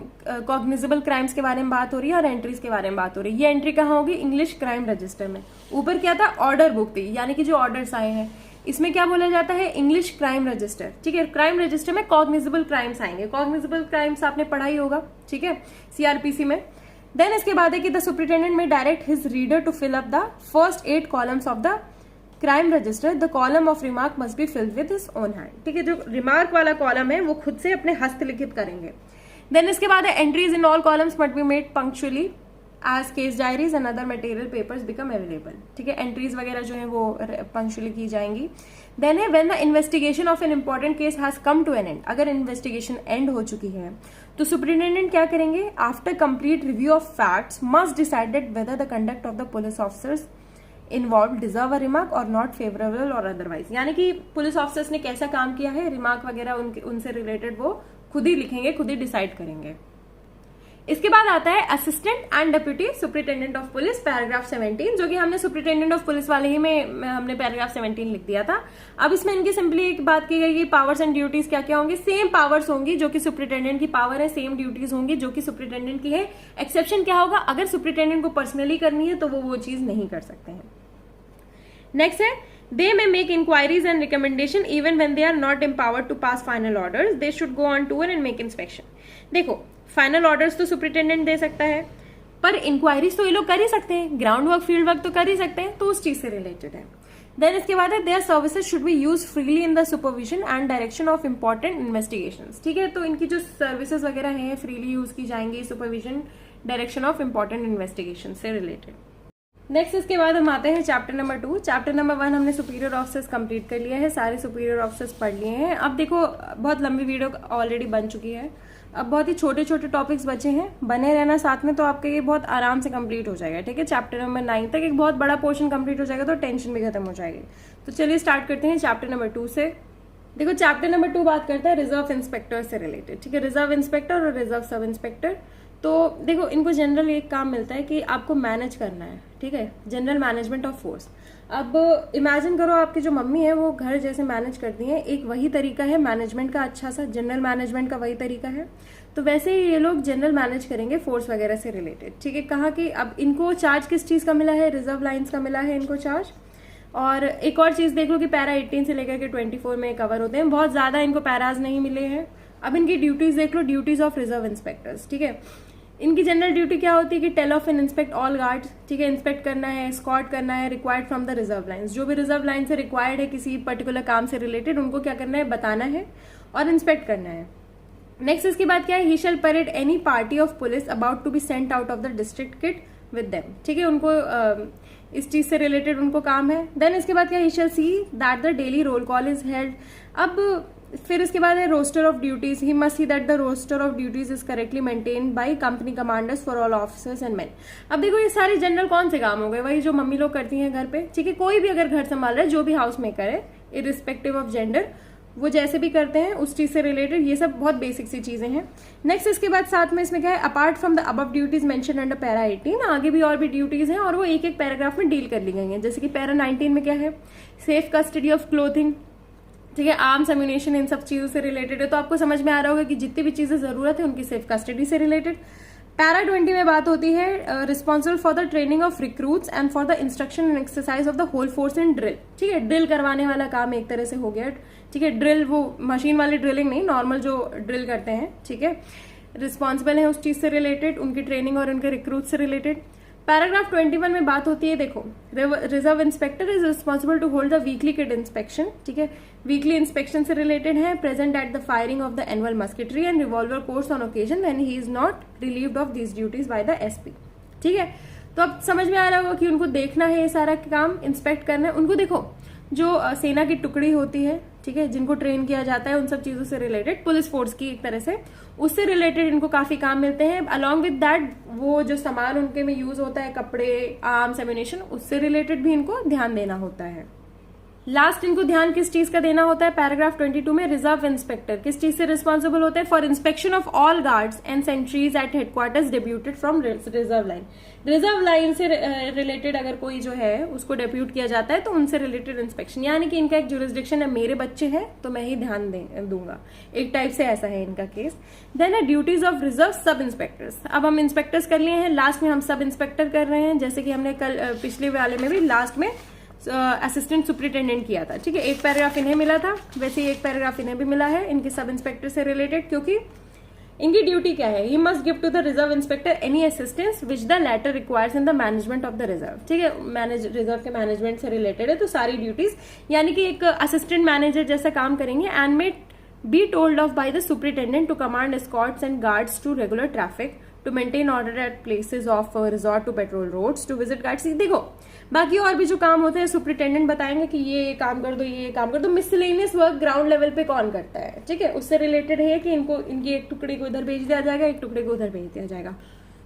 कॉग्निजेबल क्राइम्स के बारे में बात हो रही है और एंट्रीज के बारे में बात हो रही है। ये एंट्री कहाँ होगी, इंग्लिश क्राइम रजिस्टर में। ऊपर क्या था, ऑर्डर बुक थी, यानी कि जो ऑर्डर्स आए हैं, इसमें क्या बोला जाता है, इंग्लिश क्राइम रजिस्टर। ठीक है, क्राइम रजिस्टर में कॉग्निजेबल क्राइम्स आएंगे। कॉग्निजेबल क्राइम्स आपने पढ़ा ही होगा, ठीक है, सीआरपीसी में। देन इसके बाद है कि the superintendent may direct his reader to fill up the first 8 columns of the crime register. The column of remark must be filled with his own hand. ठीक है, जो रिमार्क वाला कॉलम है वो खुद से अपने हस्तलिखित करेंगे। देन इसके बाद है entries in all columns must be made punctually as case diaries and other material papers become available. ठीक है, एंट्रीज वगैरह जो है वो पंक्चुअली की जाएंगी। देन है when the investigation of an important case has come to an end. अगर इन्वेस्टिगेशन एंड हो चुकी है तो सुपरिटेंडेंट क्या करेंगे, after complete review of facts must decided whether the conduct of the police officers involve deserve a remark or not favourable or otherwise. यानी कि police officers ने कैसा काम किया है, रिमार्क वगैरह उनसे रिलेटेड वो खुद ही लिखेंगे, खुद ही डिसाइड करेंगे। इसके बाद आता है assistant and deputy superintendent of police, paragraph 17, जो कि हमने सुपरिटेंडेंट ऑफ पुलिस वाले ही में हमने पैराग्राफ 17 लिख दिया था। अब इसमें इनकी सिंपली एक बात की गई कि पावर्स एंड ड्यूटीज क्या क्या होंगी, सेम पावर्स होंगी जो कि सुपरिटेंडेंट की पावर है, सेम ड्यूटीज होंगी जो कि सुपरिटेंडेंट की है। एक्सेप्शन क्या होगा, अगर सुपरिटेंडेंट को पर्सनली करनी है तो वो चीज नहीं कर सकते हैं। नेक्स्ट है they may make inquiries and recommendation even when they are not empowered to pass final orders. They should go on tour and make inspection. देखो फाइनल ऑर्डर्स तो सुपरिटेंडेंट दे सकता है, पर इंक्वायरीज तो ये लोग कर ही सकते हैं, ग्राउंड वर्क फील्ड वर्क तो कर ही सकते हैं, तो उस चीज से रिलेटेड है। देन इसके बाद है their services should be use freely in the supervision and direction of important investigations. ठीक है, तो इनकी जो सर्विसेज वगैरह हैं फ्रीली यूज की जाएंगी supervision direction of important investigation से रिलेटेड। नेक्स्ट इसके बाद हम आते हैं चैप्टर नंबर 2। चैप्टर नंबर 1 हमने सुपीरियर ऑफिसर्स कंप्लीट कर लिया है, सारे सुपीरियर ऑफिसर्स पढ़ लिए हैं। अब देखो बहुत लंबी वीडियो ऑलरेडी बन चुकी है, अब बहुत ही छोटे छोटे टॉपिक्स बचे हैं, बने रहना साथ में तो आपका ये बहुत आराम से कंप्लीट हो जाएगा। ठीक है, चैप्टर नंबर 9 तक एक बहुत बड़ा पोर्शन कंप्लीट हो जाएगा तो टेंशन भी खत्म हो जाएगी। तो चलिए स्टार्ट करते हैं चैप्टर नंबर 2 से। देखो चैप्टर नंबर 2 बात करता है रिजर्व इंस्पेक्टर से रिलेटेड। ठीक है, रिजर्व इंस्पेक्टर और रिजर्व सब इंस्पेक्टर। तो देखो इनको जनरल एक काम मिलता है कि आपको मैनेज करना है। ठीक है, जनरल मैनेजमेंट ऑफ फोर्स। अब इमेजिन करो आपकी जो मम्मी है वो घर जैसे मैनेज करती हैं, एक वही तरीका है मैनेजमेंट का, अच्छा सा जनरल मैनेजमेंट का वही तरीका है। तो वैसे ही ये लोग जनरल मैनेज करेंगे फोर्स वगैरह से रिलेटेड। ठीक है, कहा कि अब इनको चार्ज किस चीज का मिला है, रिजर्व लाइन्स का मिला है इनको चार्ज। और एक और चीज देख लो कि पैरा 18 से लेकर के 24 में कवर होते हैं, बहुत ज्यादा इनको पैराज नहीं मिले हैं। अब इनकी ड्यूटीज देख लो, ड्यूटीज ऑफ रिजर्व इंस्पेक्टर्स। ठीक है, इनकी जनरल ड्यूटी क्या होती है कि tell off and inspect all guards. ठीक है, इंस्पेक्ट करना है, स्कॉट करना है, required from the reserve lines. जो भी रिजर्व लाइन से रिक्वायर्ड है किसी पर्टिकुलर काम से रिलेटेड, उनको क्या करना है, बताना है और इंस्पेक्ट करना है। नेक्स्ट इसके बाद क्या है, he shall parade any party of police about to be sent out of the district kit with them. ठीक है, उनको इस चीज से रिलेटेड उनको काम है। देन इसके बाद क्या, he shall see that the daily roll call is held. अब फिर इसके बाद है roster of duties. He must see that the roster of duties is correctly maintained by company commanders for all officers and men. अब देखो ये सारे general कौन से काम हो गए, वही जो मम्मी लोग करती हैं घर पे, ठीक है। कोई भी अगर घर संभाल रहा है, जो भी हाउस मेकर है, इरिस्पेक्टिव ऑफ जेंडर, वो जैसे भी करते हैं उस चीज से रिलेटेड, ये सब बहुत बेसिक सी चीजें हैं। नेक्स्ट इसके बाद साथ में इसमें क्या है, apart from the above duties mention under para 18, आगे भी और भी ड्यूटीज हैं और वो एक एक पैराग्राफ में डील कर ली गई हैं। जैसे कि पैरा 19 में क्या है, सेफ कस्टडी ऑफ क्लोथिंग, ठीक है, आर्म्स, एम्यूनेशन, इन सब चीजों से रिलेटेड है। तो आपको समझ में आ रहा होगा कि जितनी भी चीजें जरूरत है उनकी सेफ कस्टडी से रिलेटेड। पैरा 20 में बात होती है responsible for the training of recruits and for the instruction and exercise of the whole force in drill, ठीक है। ड्रिल करवाने वाला काम एक तरह से हो गया, ठीक है। ड्रिल वो मशीन वाली ड्रिलिंग नहीं, नॉर्मल जो ड्रिल करते हैं, ठीक है, रिस्पॉन्सिबल है उस चीज से रिलेटेड, उनकी ट्रेनिंग और उनके रिक्रूट से रिलेटेड। पैराग्राफ 21 में बात होती है, देखो, reserve inspector is responsible to hold the weekly kid inspection, ठीक है। वीकली इंस्पेक्शन से रिलेटेड है, present at the firing of the annual musketry and revolver course on occasion when he is not relieved of these duties by the SP, ठीक है। तो अब समझ में आ रहा होगा कि उनको देखना है ये सारा काम, इंस्पेक्ट करना है उनको। देखो जो सेना की टुकड़ी होती है, ठीक है, जिनको ट्रेन किया जाता है, उन सब चीजों से रिलेटेड, पुलिस फोर्स की एक तरह से, उससे रिलेटेड इनको काफी काम मिलते हैं। अलॉन्ग विद दैट वो जो सामान उनके में यूज होता है, कपड़े, आर्म्स, एम्यूनेशन, उससे रिलेटेड भी इनको ध्यान देना होता है। लास्ट इनको ध्यान किस चीज का देना होता है, पैराग्राफ 22 में रिजर्व इंस्पेक्टर किस चीज से रिस्पॉन्सिबल होते हैं, for inspection of all guards and sentries at headquarters deputed from reserve line. Reserve line से रिलेटेड अगर कोई जो है उसको डेप्यूट किया जाता है तो उनसे रिलेटेड इंस्पेक्शन, यानी कि इनका एक जुरिस्डिक्शन है, मेरे बच्चे हैं तो मैं ही ध्यान दूंगा, एक टाइप से ऐसा है इनका केस। देन है ड्यूटीज ऑफ रिजर्व सब इंस्पेक्टर्स। अब हम इंस्पेक्टर्स कर लिए हैं, लास्ट में हम सब इंस्पेक्टर कर रहे हैं, जैसे कि हमने कल पिछले वाले में भी लास्ट में असिस्टेंट सुपरिटेंडेंट किया था, ठीक है। एक पैराग्राफ इन्हें मिला था, वैसे ही एक पैराग्राफ इन्हें भी मिला है इनके सब इंस्पेक्टर से रिलेटेड, क्योंकि इनकी ड्यूटी क्या है, he must give to the reserve inspector any assistance which the latter requires in the management of the reserve, ठीक है। रिजर्व के मैनेजमेंट से रिलेटेड है, तो सारी ड्यूटीज यानी कि एक असिस्टेंट मैनेजर जैसा काम करेंगे। And may be told off by the superintendent to command escorts and guards to regular traffic, to maintain order at places of resort, to patrol roads, to visit guards. देखो बाकी और भी जो काम होते हैं सुपरिटेंडेंट बताएंगे कि ये काम कर दो, ये काम कर दो। मिसलेनियस वर्क ग्राउंड लेवल पे कौन करता है, ठीक है, उससे रिलेटेड है कि इनको इनकी एक टुकड़ी को इधर भेज दिया जाएगा, एक टुकड़ी को उधर भेज दिया जाएगा।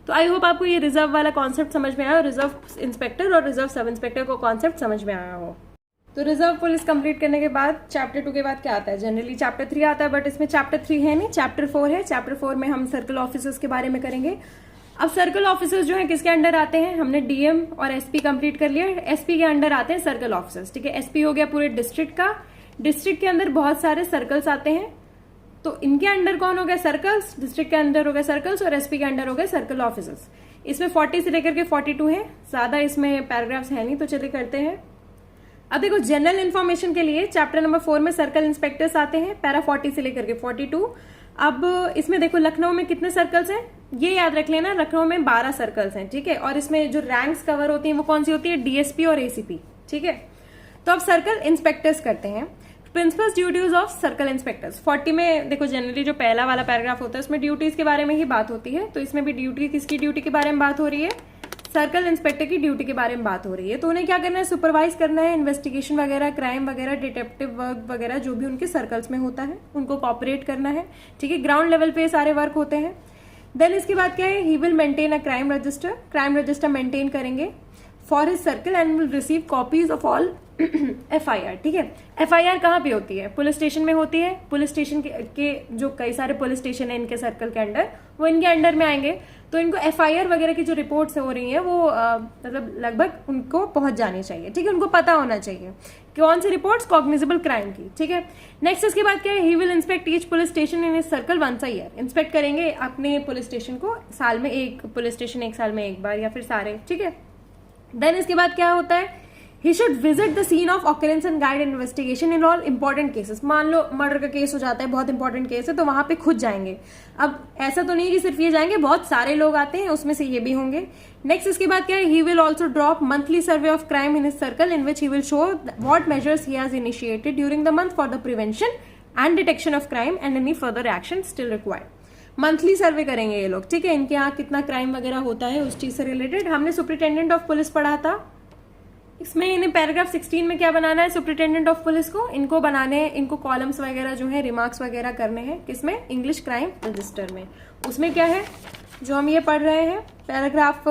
तो आई होप आपको ये रिजर्व वाला कॉन्सेप्ट समझ में आया, रिजर्व इंस्पेक्टर और रिजर्व सब इंस्पेक्टर को कॉन्सेप्ट समझ में आया हो। तो रिजर्व पुलिस कंप्लीट करने के बाद चैप्टर 2 के बाद क्या आता है, जनरली चैप्टर 3 आता है, बट इसमें चैप्टर 3 है नहीं, चैप्टर 4 है। चैप्टर 4 में हम सर्कल ऑफिसर्स के बारे में करेंगे। अब सर्कल ऑफिसर्स जो है किसके अंडर आते हैं, हमने डीएम और एसपी कंप्लीट कर लिया, एसपी के अंडर आते हैं सर्कल ऑफिसर्स, ठीक है। एसपी हो गया पूरे डिस्ट्रिक्ट का, डिस्ट्रिक्ट के अंदर बहुत सारे सर्कल्स आते हैं, तो इनके अंडर कौन हो गया, सर्कल्स, डिस्ट्रिक्ट के अंदर हो गए सर्कल्स और एसपी के अंडर हो गए सर्कल ऑफिसर्स। इसमें 40 से लेकर के 42 है, ज्यादा इसमें पैराग्राफ्स है नहीं, तो चलिए करते हैं। अब देखो जनरल इन्फॉर्मेशन के लिए चैप्टर नंबर 4 में सर्कल इंस्पेक्टर्स आते हैं, पैरा 40 से लेकर के 42। अब इसमें देखो लखनऊ में कितने सर्कल्स हैं, ये याद रख लेना, लखनऊ में 12 सर्कल्स हैं, ठीक है। और इसमें जो रैंक्स कवर होती हैं वो कौन सी होती है, डीएसपी और एसीपी, ठीक है। तो अब सर्कल इंस्पेक्टर्स करते हैं, principal duties of circle inspectors. 40 में देखो जनरली जो पहला वाला पैराग्राफ होता है उसमें ड्यूटीज के बारे में ही बात होती है, तो इसमें भी ड्यूटी, किसकी ड्यूटी के बारे में बात हो रही है, सर्कल इंस्पेक्टर की ड्यूटी के बारे में बात हो रही है। तो उन्हें क्या करना है, सुपरवाइज करना है, इन्वेस्टिगेशन वगैरह, क्राइम वगैरह, डिटेक्टिव वर्क वगैरह जो भी उनके सर्कल्स में होता है उनको कॉपरेट करना है, ठीक है। ग्राउंड लेवल पे सारे वर्क होते हैं। देन इसके बाद क्या है, he will maintain a crime register maintain करेंगे for his circle and will receive copies of all FIR, ठीक है। FIR कहाँ पे होती है, पुलिस स्टेशन में होती है। पुलिस स्टेशन के जो कई सारे पुलिस स्टेशन है इनके सर्कल के अंडर, वो इनके अंडर में आएंगे, तो इनको FIR वगैरह की जो रिपोर्ट्स हो रही हैं वो मतलब लगभग उनको पहुंच जानी चाहिए, ठीक है। उनको पता होना चाहिए कौन सी रिपोर्ट्स, कॉग्निजेबल क्राइम की, ठीक है। नेक्स्ट इसके बाद क्या है, he will inspect each police station in his circle once a year. Inspect करेंगे अपने पुलिस स्टेशन को साल में एक, पुलिस स्टेशन एक साल में एक बार या फिर सारे, ठीक है। देन इसके बाद क्या होता है, he should visit the scene of occurrence and guide investigation in all important cases। मान लो मर्डर का केस हो जाता है, बहुत इंपॉर्टेंट केस है, तो वहां पे खुद जाएंगे। अब ऐसा तो नहीं कि सिर्फ ये जाएंगे, बहुत सारे लोग आते हैं, उसमें से ये भी होंगे। नेक्स्ट इसके बाद क्या है, he will also drop monthly survey of crime in his circle in which he will show what measures he has initiated during the month for the prevention and detection of crime and any further action still required। Monthly survey करेंगे ये लोग, ठीक है। इनके यहाँ कितना crime वगैरह होता है उस चीज से रिलेटेड। हमने सुपरिटेंडेंट ऑफ पुलिस पढ़ा था, इसमें इन्हें पैराग्राफ 16 में क्या बनाना है सुपरिटेंडेंट ऑफ पुलिस को, इनको बनाने हैं, इनको कॉलम्स वगैरह जो है रिमार्क्स वगैरह करने हैं, किसमें, इंग्लिश क्राइम रजिस्टर में। उसमें क्या है जो हम ये पढ़ रहे हैं पैराग्राफ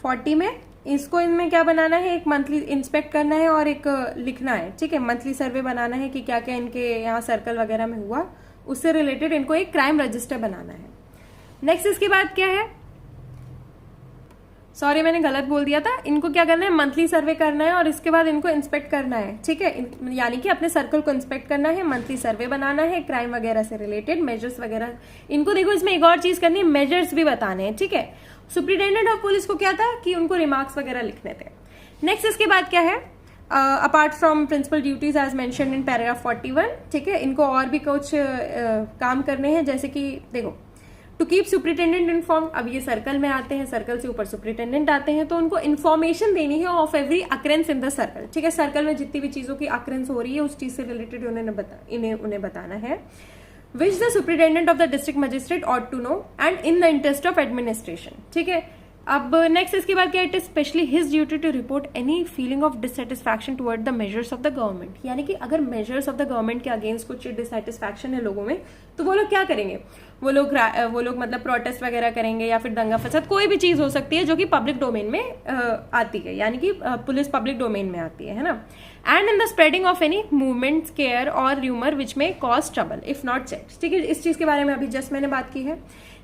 40 में, इसको इनमें क्या बनाना है, एक मंथली इंस्पेक्ट करना है और एक लिखना है, ठीक है, मंथली सर्वे बनाना है कि क्या क्या इनके यहाँ सर्कल वगैरह में हुआ, उससे रिलेटेड इनको एक क्राइम रजिस्टर बनाना है। नेक्स्ट इसके बाद क्या है, सॉरी मैंने गलत बोल दिया था, इनको क्या करना है, मंथली सर्वे करना है और इसके बाद इनको इंस्पेक्ट करना है, ठीक है, यानी कि अपने सर्कल को इंस्पेक्ट करना है, मंथली सर्वे बनाना है, क्राइम वगैरह से रिलेटेड मेजर्स वगैरह इनको, देखो इसमें एक और चीज करनी है, मेजर्स भी बताने हैं, ठीक है। सुप्रिटेंडेंट ऑफ पुलिस को क्या था कि उनको रिमार्क्स वगैरह लिखने थे। नेक्स्ट इसके बाद क्या है, apart from principal duties as mentioned in paragraph 41, ठीक है, इनको और भी कुछ काम करने हैं, जैसे कि देखो टू कीप सुप्रिटेंडेंट इन्फॉर्म, अब ये सर्कल में आते हैं, सर्कल से ऊपर सुप्रिटेंडेंट आते हैं, तो उनको इन्फॉर्मेशन देनी है of every occurrence in the circle, ठीक है, सर्कल में जितनी भी चीजों की अक्रेंस हो रही है उस चीज से रिलेटेड उन्हें बताना है, which the superintendent of the district magistrate ought to know and in the interest of administration, ठीक है। अब नेक्स्ट इसके बाद क्या, it is specially his duty to report any feeling of dissatisfaction toward the measures of the government, यानी कि अगर measures of the government के अगेंस्ट कुछ डिससेटिस्फैक्शन है लोगों में, तो वो लोग क्या करेंगे, वो लोग मतलब प्रोटेस्ट वगैरह करेंगे या फिर दंगा फसाद, कोई भी चीज हो सकती है जो कि पब्लिक डोमेन में आती है, यानी कि पुलिस पब्लिक डोमेन में आती है ना। And in the spreading of any movement, square और र्यूमर विच में cause trouble if not checked, ठीक है, इस चीज के बारे में अभी जस्ट मैंने बात की है।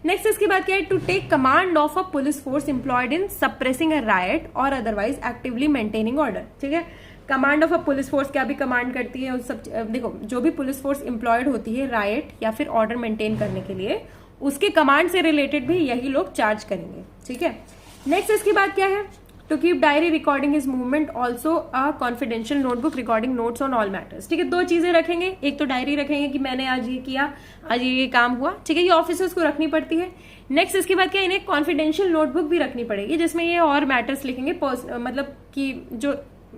नेक्स्ट इसके बाद क्या है, to take command of a police force employed in suppressing a riot or otherwise actively maintaining order, ठीक है। Command of a police force क्या भी कमांड करती है उस सब, देखो जो भी पुलिस फोर्स एम्प्लॉयड होती है राइट या फिर ऑर्डर मेंटेन करने के लिए, उसके कमांड से रिलेटेड भी यही लोग चार्ज करेंगे, ठीक है। नेक्स्ट इसके बाद क्या है, to keep diary recording his movement, also a confidential notebook recording notes on all matters, ठीक है। दो चीजें रखेंगे, एक तो डायरी रखेंगे कि मैंने आज ये किया, आज ये काम हुआ, ठीक है, ये ऑफिसर्स को रखनी पड़ती है। नेक्स्ट इसके बाद क्या, इन्हें कॉन्फिडेंशियल नोटबुक भी रखनी पड़ेगी जिसमें ये और मैटर्स लिखेंगे, मतलब कि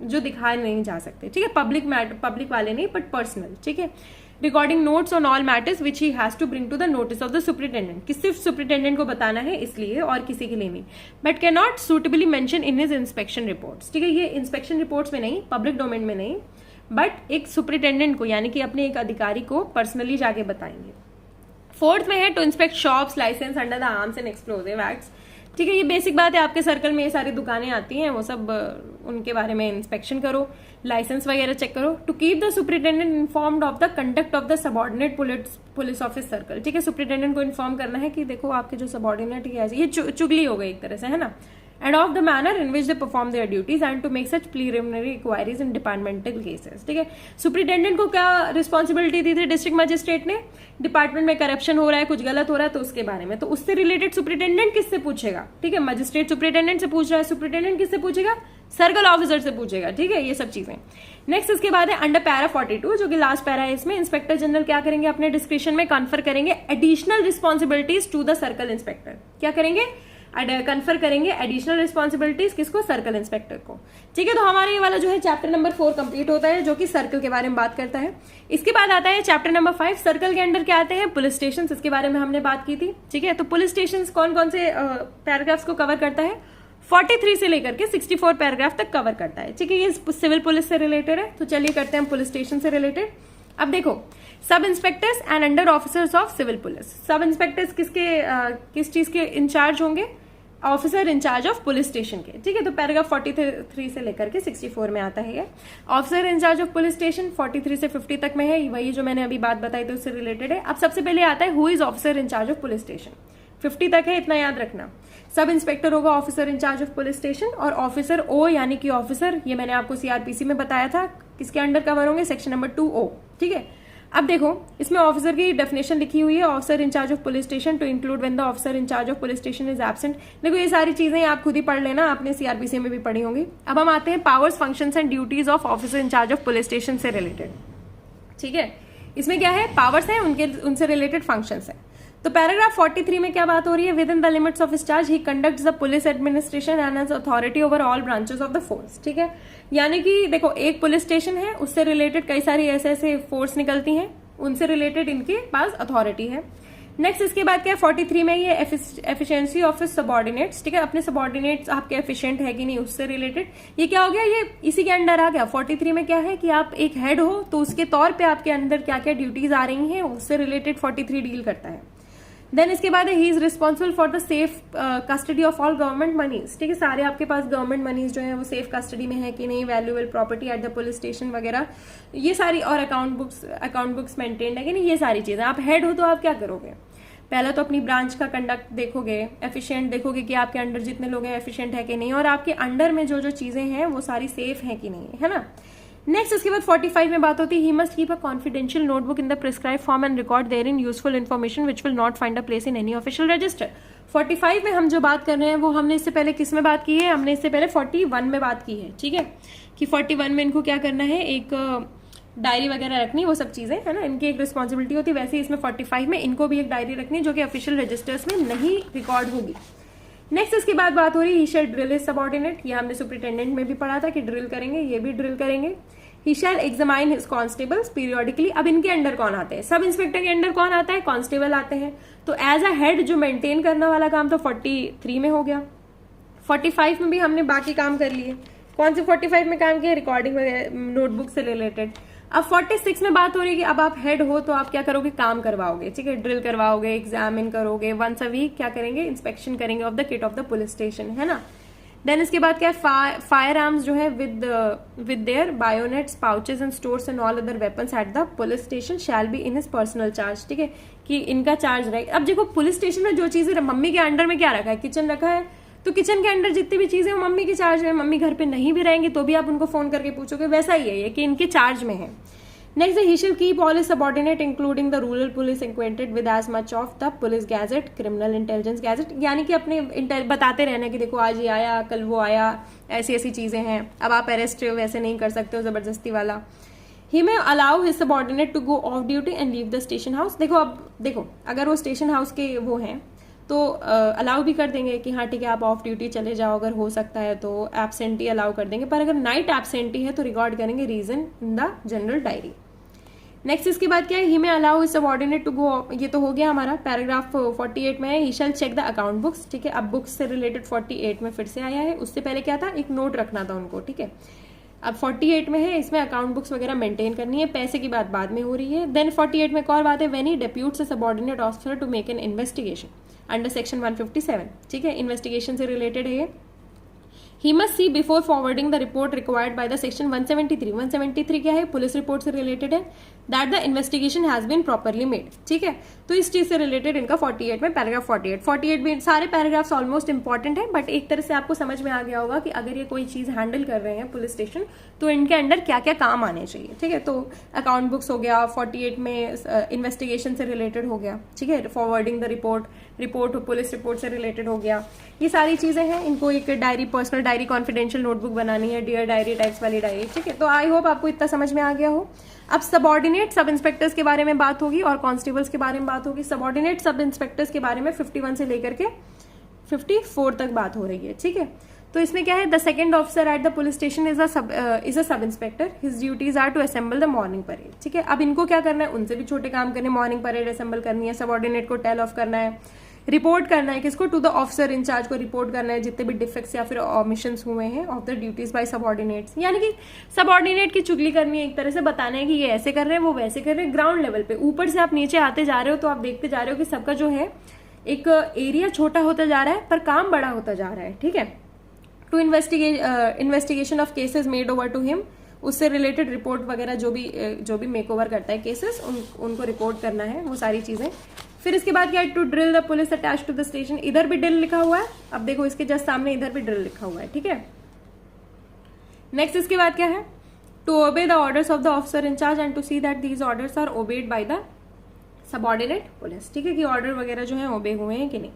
जो दिखाए नहीं जा सकते, ठीक है, पब्लिक वाले नहीं बट पर्सनल, ठीक है। Recording notes on all matters which he has to bring to the notice of the superintendent, कि सिर्फ सुपरिटेंडेंट को बताना है इसलिए और किसी के लिए नहीं, but can not suitably mention in his inspection reports, ठीक है, ये इंस्पेक्शन रिपोर्ट्स में नहीं, पब्लिक डोमेन में नहीं, बट एक सुपरिटेंडेंट को यानी कि अपने एक अधिकारी को पर्सनली जाके बताएंगे। फोर्थ में है to inspect shops license under the arms and explosive acts, ठीक है, ये बेसिक बात है, आपके सर्कल में ये सारी दुकानें आती हैं, वो सब उनके बारे में इंस्पेक्शन करो, लाइसेंस वगैरह चेक करो। To keep the superintendent informed of the conduct of the subordinate police office circle, ठीक है, सुपरिटेंडेंट को इन्फॉर्म करना है कि देखो आपके जो सबॉर्डिनेट है, ये चुगली हो गई एक तरह से, है ना। And of the manner in which they perform their duties and to make such preliminary inquiries in departmental cases, ठीक है। सुपरिटेंडेंट को क्या रिस्पॉन्सिबिलिटी दी थी डिस्ट्रिक्ट मजिस्ट्रेट ने, डिपार्टमेंट में करप्शन हो रहा है, कुछ गलत हो रहा है तो उसके बारे में, तो उससे रिलेटेड सुपरिटेंडेंट किससे पूछेगा, ठीक है, मजिस्ट्रेट सुपरिटेंडेंट से पूछ रहा है, सुपरिटेंडेंट किससे पूछेगा, सर्कल ऑफिसर से पूछेगा, ठीक है, ये सब चीजें। नेक्स्ट इसके बाद है अंडर पैरा 42 जो कि लास्ट पैरा है, इसमें इंस्पेक्टर जनरल क्या करेंगे, अपने डिस्क्रिप्शन में कन्फर करेंगे additional responsibilities to the circle inspector, क्या करेंगे, कन्फर करेंगे एडिशनल रिस्पॉन्सिबिलिटीज किसको, सर्कल इंस्पेक्टर को, ठीक है। तो हमारे ये वाला जो है चैप्टर नंबर 4 कंप्लीट होता है जो कि सर्कल के बारे में बात करता है। इसके बाद आता है चैप्टर नंबर 5, सर्कल के अंडर क्या आते हैं, पुलिस स्टेशन, इसके बारे में हमने बात की थी, ठीक है। तो पुलिस स्टेशन कौन कौन से पैराग्राफ्स को कवर करता है, 43 से लेकर के 64 पैराग्राफ तक कवर करता है, ठीक है, ये सिविल पुलिस से रिलेटेड है। तो चलिए करते हैं हम पुलिस स्टेशन से रिलेटेड। अब देखो, sub inspectors and under officers of civil police, sub inspectors किस चीज के इंचार्ज होंगे, officer in charge of police station के, ठीक है। तो पैराग्राफ 43 से लेकर के 64 में आता है ये। Officer in charge of police station 43 से 50 तक में है, वही जो मैंने अभी बात बताई थी उससे रिलेटेड है। अब सबसे पहले आता है who is officer in charge of police station, 50 तक है, इतना याद रखना। सब इंस्पेक्टर होगा officer in charge of police station, और ऑफिसर ओ यानी कि ऑफिसर, ये मैंने आपको सीआरपीसी में बताया था, किसके अंडर कवर होंगे, सेक्शन नंबर 2O, ठीक है। अब देखो इसमें ऑफिसर की डेफिनेशन लिखी हुई है, officer in charge of police station to include when the officer in charge of police station is absent. देखो ये सारी चीजें आप खुद ही पढ़ लेना, आपने सीआरपीसी में भी पढ़ी होंगी। अब हम आते हैं powers, functions and duties of officer in charge of police station से रिलेटेड, ठीक है। इसमें क्या है, पावर्स है, उनसे रिलेटेड फंक्शंस है। तो पैराग्राफ 43 में क्या बात हो रही है, with in the limits of charge he conducts the police administration and has authority over all branches of the force, ठीक है। यानी कि देखो एक पुलिस स्टेशन है, उससे रिलेटेड कई सारी ऐसे फोर्स निकलती हैं, उनसे रिलेटेड इनके पास अथॉरिटी है। नेक्स्ट इसके बाद क्या है 43 में, ये एफिशिएंसी ऑफ सबॉर्डिनेट्स, ठीक है, अपने सबॉर्डिनेट्स आपके एफिशिएंट है कि नहीं उससे रिलेटेड। ये क्या हो गया, ये इसी के अंडर आ गया। 43 में क्या है कि आप एक हेड हो तो उसके तौर पे आपके अंदर क्या क्या ड्यूटीज आ रही हैं उससे रिलेटेड 43 डील करता है। देन इसके बाद he is responsible for the safe custody of all government monies, ठीक है, सारे आपके पास गवर्नमेंट मनीज जो है वो सेफ कस्टडी में है कि नहीं, valuable property eight the police station वगैरह ये सारी, और अकाउंट बुक्स मेंटेन्ड है कि नहीं, ये सारी चीजें। आप हेड हो तो आप क्या करोगे, पहले तो अपनी ब्रांच का कंडक्ट देखोगे, एफिशिएंट देखोगे कि आपके अंडर जितने लोग हैं एफिशिएंट है कि नहीं, और आपके अंडर में जो जो चीजें हैं वो सारी सेफ है कि नहीं, है ना। नेक्स्ट इसके बाद 45 में बात होती है he must keep a confidential notebook in the prescribe form and record therein useful information which will not find a place in any official register. 45 में हम जो बात कर रहे हैं वो हमने इससे पहले किस में बात की है, हमने इससे पहले 41 में बात की है, ठीक है, कि 41 में इनको क्या करना है, एक डायरी वगैरह रखनी, वो सब चीजें है ना, इनकी एक रिस्पॉन्सिबिलिटी होती है। वैसे ही इसमें 45 में इनको भी एक डायरी रखनी जो कि ऑफिशियल रजिस्टर्स में नहीं रिकॉर्ड होगी। नेक्स्ट इसके बाद बात हो रही है he shell drill his subordinate, ये हमने सुपरिटेंडेंट में भी पढ़ा था कि ड्रिल करेंगे, ये भी ड्रिल करेंगे। ही शैल एग्जामाइन हिज कॉन्स्टेबल्स पीरियोडिकली, अब इनके अंडर कौन आते हैं, सब इंस्पेक्टर के अंडर कौन आता है, कांस्टेबल आते हैं। तो एज अ हेड जो मेंटेन करने वाला काम तो 43 में हो गया। 45 में भी हमने बाकी काम कर लिए। कौन से 45 में काम किया, रिकॉर्डिंग नोटबुक से रिलेटेड। अब 46 में बात हो रही है कि अब आप हेड हो तो आप क्या करोगे, काम करवाओगे, ठीक है, ड्रिल करवाओगे, एग्जामिन करोगे, वंस अ वीक क्या करेंगे, इंस्पेक्शन करेंगे of the kit of the police station, है ना। देन इसके बाद क्या है, फायर आर्म्स जो है with their bayonets, pouches and stores and all other weapons at the police station shall be in his personal charge, ठीक है, कि इनका चार्ज रहेगा। अब देखो पुलिस स्टेशन में जो चीजें मम्मी के अंडर में क्या रखा है, किचन रखा है, तो किचन के अंडर जितनी भी चीजें वो मम्मी के चार्ज में, मम्मी घर पे नहीं भी रहेंगी तो भी आप उनको फोन करके पूछोगे, वैसा ही है ये कि इनके चार्ज में है। Next he shall keep all his subordinate including the rural police acquainted with as much of the police gazette, criminal intelligence gazette, यानी कि अपने बताते रहना कि देखो आज ये आया, कल वो आया, ऐसी ऐसी चीजें हैं, अब आप अरेस्ट वैसे नहीं कर सकते हो जबरदस्ती वाला। He may allow his subordinate to go off duty and leave the station house. देखो अब देखो अगर वो स्टेशन हाउस के वो हैं तो अलाउ भी कर देंगे कि हाँ ठीक है आप ऑफ ड्यूटी चले जाओ, अगर हो सकता है तो एब्सेंटी अलाउ कर देंगे, पर अगर नाइट एब्सेंटी है तो रिकॉर्ड करेंगे reason in the general diary. Next इसके बाद क्या है, he may allow his subordinate to go, ये तो हो गया हमारा। पैराग्राफ 48 में है he shall check the account books, ठीक है, अब बुक्स से रिलेटेड 48 में फिर से आया है, उससे पहले क्या था, एक नोट रखना था उनको, ठीक है। अब 48 में है, इसमें अकाउंट बुक्स वगैरह मेंटेन करनी है, पैसे की बात बाद में हो रही है। देन 48 में एक और बात है, when he deputes a subordinate officer to make an investigation under section 157, ठीक है, इन्वेस्टिगेशन से रिलेटेड है ये। He must see before forwarding the report required by the section 173. 173 क्या है, पुलिस रिपोर्ट से रिलेटेड है, that the investigation has been properly made, ठीक है। तो इस चीज से रिलेटेड इनका 48 में पैराग्राफ 48 भी, सारे पैराग्राफ्स ऑलमोस्ट इंपॉर्टेंट है, बट एक तरह से आपको समझ में आ गया होगा कि अगर ये कोई चीज हैंडल कर रहे हैं पुलिस स्टेशन तो इनके अंडर क्या क्या काम आने चाहिए, ठीक है। तो अकाउंट बुक्स हो गया, 48 में इन्वेस्टिगेशन से रिलेटेड हो गया, ठीक है, forwarding the report police report से रिलेटेड हो गया, ये सारी चीजें हैं। इनको एक diary, personal diary, confidential notebook बनानी है, डियर डायरी टाइप्स वाली डायरी, ठीक है। तो आई होप आपको इतना समझ में आ गया हो। अब सबऑर्डिनेट सब इंस्पेक्टर्स के बारे में बात होगी और कांस्टेबल्स के बारे में बात होगी। सबऑर्डिनेट सब इंस्पेक्टर्स के बारे में 51 से लेकर के 54 तक बात हो रही है, ठीक है। तो इसमें क्या है, the second officer at the police station is a sub inspector, his duties are to assemble the morning parade, ठीक है। अब इनको क्या करना है, उनसे भी छोटे काम करने, मॉर्निंग परेड असेंबल करनी है, सबऑर्डिनेट को टेल ऑफ करना है, रिपोर्ट करना है किसको, टू द ऑफिसर इंचार्ज को रिपोर्ट करना है जितने भी डिफेक्ट्स या फिर ऑमिशंस हुए हैं of the duties by subordinates, यानी कि सबऑर्डिनेट की चुगली करनी है, एक तरह से बताना है कि ये ऐसे कर रहे हैं, वो वैसे कर रहे हैं, ग्राउंड लेवल पे। ऊपर से आप नीचे आते जा रहे हो तो आप देखते जा रहे हो कि सबका जो है एक एरिया छोटा होता जा रहा है पर काम बड़ा होता जा रहा है, ठीक है। To investigation of cases made over to him, उससे रिलेटेड रिपोर्ट वगैरह जो भी मेक ओवर करता है केसेस उनको रिपोर्ट करना है, वो सारी चीजें। फिर इसके बाद क्या है, to drill the police attach to the station, इधर भी ड्रिल लिखा हुआ है, अब देखो इसके जस्ट सामने इधर भी ड्रिल लिखा हुआ है, ठीक है। नेक्स्ट इसके बाद क्या है, to obey the orders of the officer in charge and to see that these orders are obeyed by the subordinate police, ठीक है, कि ऑर्डर वगैरह जो है ओबे हुए हैं कि नहीं।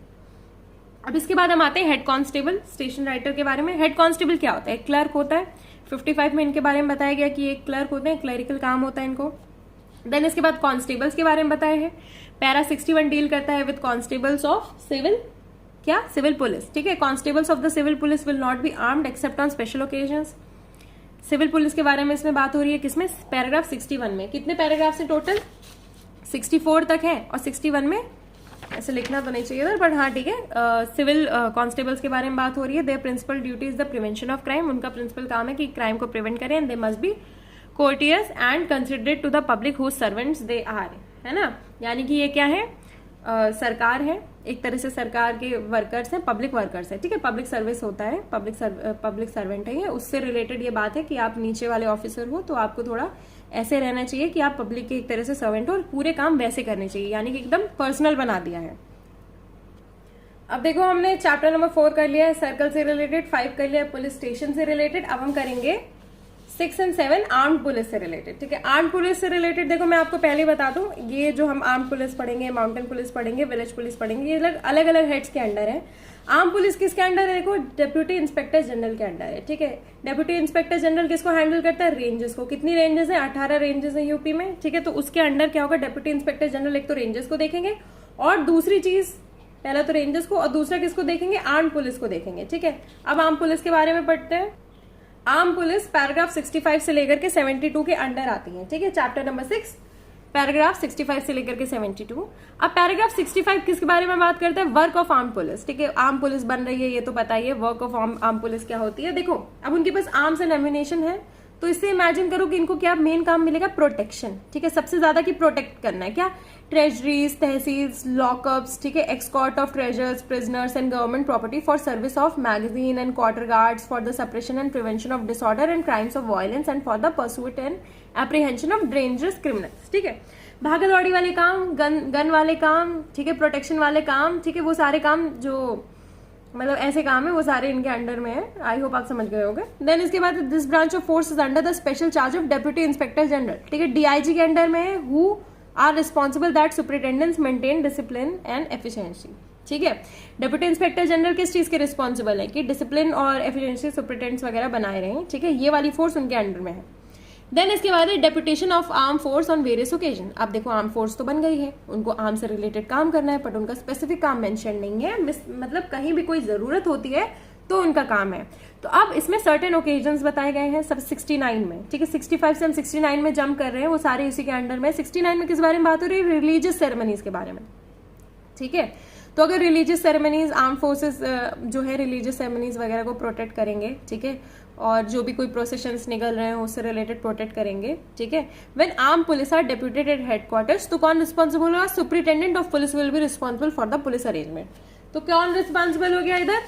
अब इसके बाद हम आते हैं हेड कांस्टेबल, स्टेशन राइटर के बारे में। हेड कांस्टेबल क्या होता है, क्लर्क होता है। 55 में इनके बारे में बताया गया कि एक क्लर्क होते हैं, क्लरिकल काम होता है इनको। देन इसके बाद कांस्टेबल्स के बारे में बताया है। पैरा 61 डील करता है with constables of civil police, ठीक है। Constables of the civil police will not be armed except on special occasions. Civil police के बारे में इसमें बात हो रही है, किसमें, पैराग्राफ 61 में। कितने पैराग्राफ से टोटल, 64 तक है और 61 में ऐसे लिखना तो नहीं चाहिए था, बट हाँ ठीक है। सिविल कांस्टेबल्स के बारे में बात हो रही है। Their principal duty is the prevention of crime. उनका प्रिंसिपल काम है कि क्राइम को प्रिवेंट करें। And they must be courteous and considerate to the public whose servants they are, है ना। यानी कि ये क्या है, सरकार है, एक तरह से सरकार के वर्कर्स हैं, पब्लिक वर्कर्स है, ठीक है। पब्लिक सर्विस होता है, पब्लिक सर्वेंट है ये। उससे रिलेटेड ये बात है कि आप नीचे वाले ऑफिसर हो तो आपको थोड़ा ऐसे रहना चाहिए कि आप पब्लिक के एक तरह से सर्वेंट हो और पूरे काम वैसे करने चाहिए, यानी कि एकदम पर्सनल बना दिया है। अब देखो हमने चैप्टर नंबर 4 कर लिया है सर्कल से रिलेटेड, 5 कर लिया है पुलिस स्टेशन से रिलेटेड। अब हम करेंगे 6 और 7 आर्म्ड पुलिस से रिलेटेड, ठीक है। आर्म्ड पुलिस से रिलेटेड देखो मैं आपको पहले बता दूं, ये जो हम आर्म्ड पुलिस पढ़ेंगे, माउंटेन पुलिस पढ़ेंगे, विलेज पुलिस पढ़ेंगे, ये अलग अलग हेड्स के अंडर है। आर्म पुलिस किसके अंडर है, देखो डिप्यूटी इंस्पेक्टर जनरल के अंडर है, ठीक है। डिप्यूटी इंस्पेक्टर जनरल किसको हैंडल करता है, रेंजेस को। कितनी रेंजेस है, 18 रेंजेस है यूपी में, ठीक है। तो उसके अंडर क्या होगा, डिप्यूटी इंस्पेक्टर जनरल एक तो रेंजेस को देखेंगे, और दूसरी चीज, पहला तो रेंजेस को, और दूसरा किसको देखेंगे, आर्म पुलिस को देखेंगे, ठीक है। अब आर्म पुलिस के बारे में पढ़ते हैं। आर्म पुलिस पैराग्राफ 65 से लेकर के 72 के अंडर आती है, ठीक है। चैप्टर नंबर 6 पैराग्राफ 65 से लेकर के 72। अब पैराग्राफ 65 किसके बारे में बात करते हैं, वर्क ऑफ आर्म पुलिस, ठीक है। आर्म पुलिस बन रही है ये तो पता ही है, वर्क ऑफ आर्म पुलिस क्या होती है। देखो अब उनके पास आर्म्स एंड एम्यूनेशन है, तो इससे इमेजिन करो कि इनको क्या मेन काम मिलेगा, प्रोटेक्शन, ठीक है। सबसे ज्यादा की प्रोटेक्ट करना है, क्या, ट्रेजरीज, तहसील्स, लॉकअप्स, ठीक है, escort of treasures, prisoners and government property for service of magazine and quarter guards for the suppression and prevention of disorder and crimes of violence and for the pursuit and apprehension of dangerous criminals, ठीक है। भागा दौड़ी वाले काम, gun वाले काम, ठीक है, प्रोटेक्शन वाले काम, ठीक है, वो सारे काम जो मतलब ऐसे काम है वो सारे इनके अंडर में है। आई होप आप समझ गए होंगे। देन इसके बाद this branch of force is under the special charge of deputy inspector general, ठीक है। डीआईजी के अंडर में है, who are responsible that superintendents maintain discipline and efficiency, ठीक है। डेप्यूटी इंस्पेक्टर जनरल किस चीज के रिस्पॉन्सिबल है कि डिसिप्लिन और एफिशिएंसी सुपरिटेंडेंट्स वगैरह बनाए रहे, ठीक है। ये वाली फोर्स उनके अंडर में है। देन इसके बाद deputation of arm force on various occasion. अब देखो आर्म फोर्स तो बन गई है, उनको आर्म से रिलेटेड काम करना है, बट उनका स्पेसिफिक काम मेंशन नहीं है, मतलब कहीं भी कोई जरूरत होती है तो उनका काम है। तो अब इसमें सर्टेन ओकेजन्स बताए गए हैं सब 69 में, ठीक है। 65 से हम 69 में जंप कर रहे हैं, वो सारे इसी के अंडर में। 69 में किस बारे में बात हो रही है, रिलीजियस सेरेमनीज के बारे में, ठीक है। तो अगर रिलीजियस सेरेमनीज, आर्म फोर्सेस जो है रिलीजियस सेरेमनीज वगैरह को प्रोटेक्ट करेंगे, ठीक है, और जो भी कोई प्रोसेशंस निकल रहे हैं उससे रिलेटेड प्रोटेक्ट करेंगे, ठीक है। When arm police are deputed at headquarters, तो कौन रिस्पॉन्सिबल होगा, superintendent of police will be responsible for the police arrangement. तो कौन रिस्पॉन्सिबल हो गया इधर,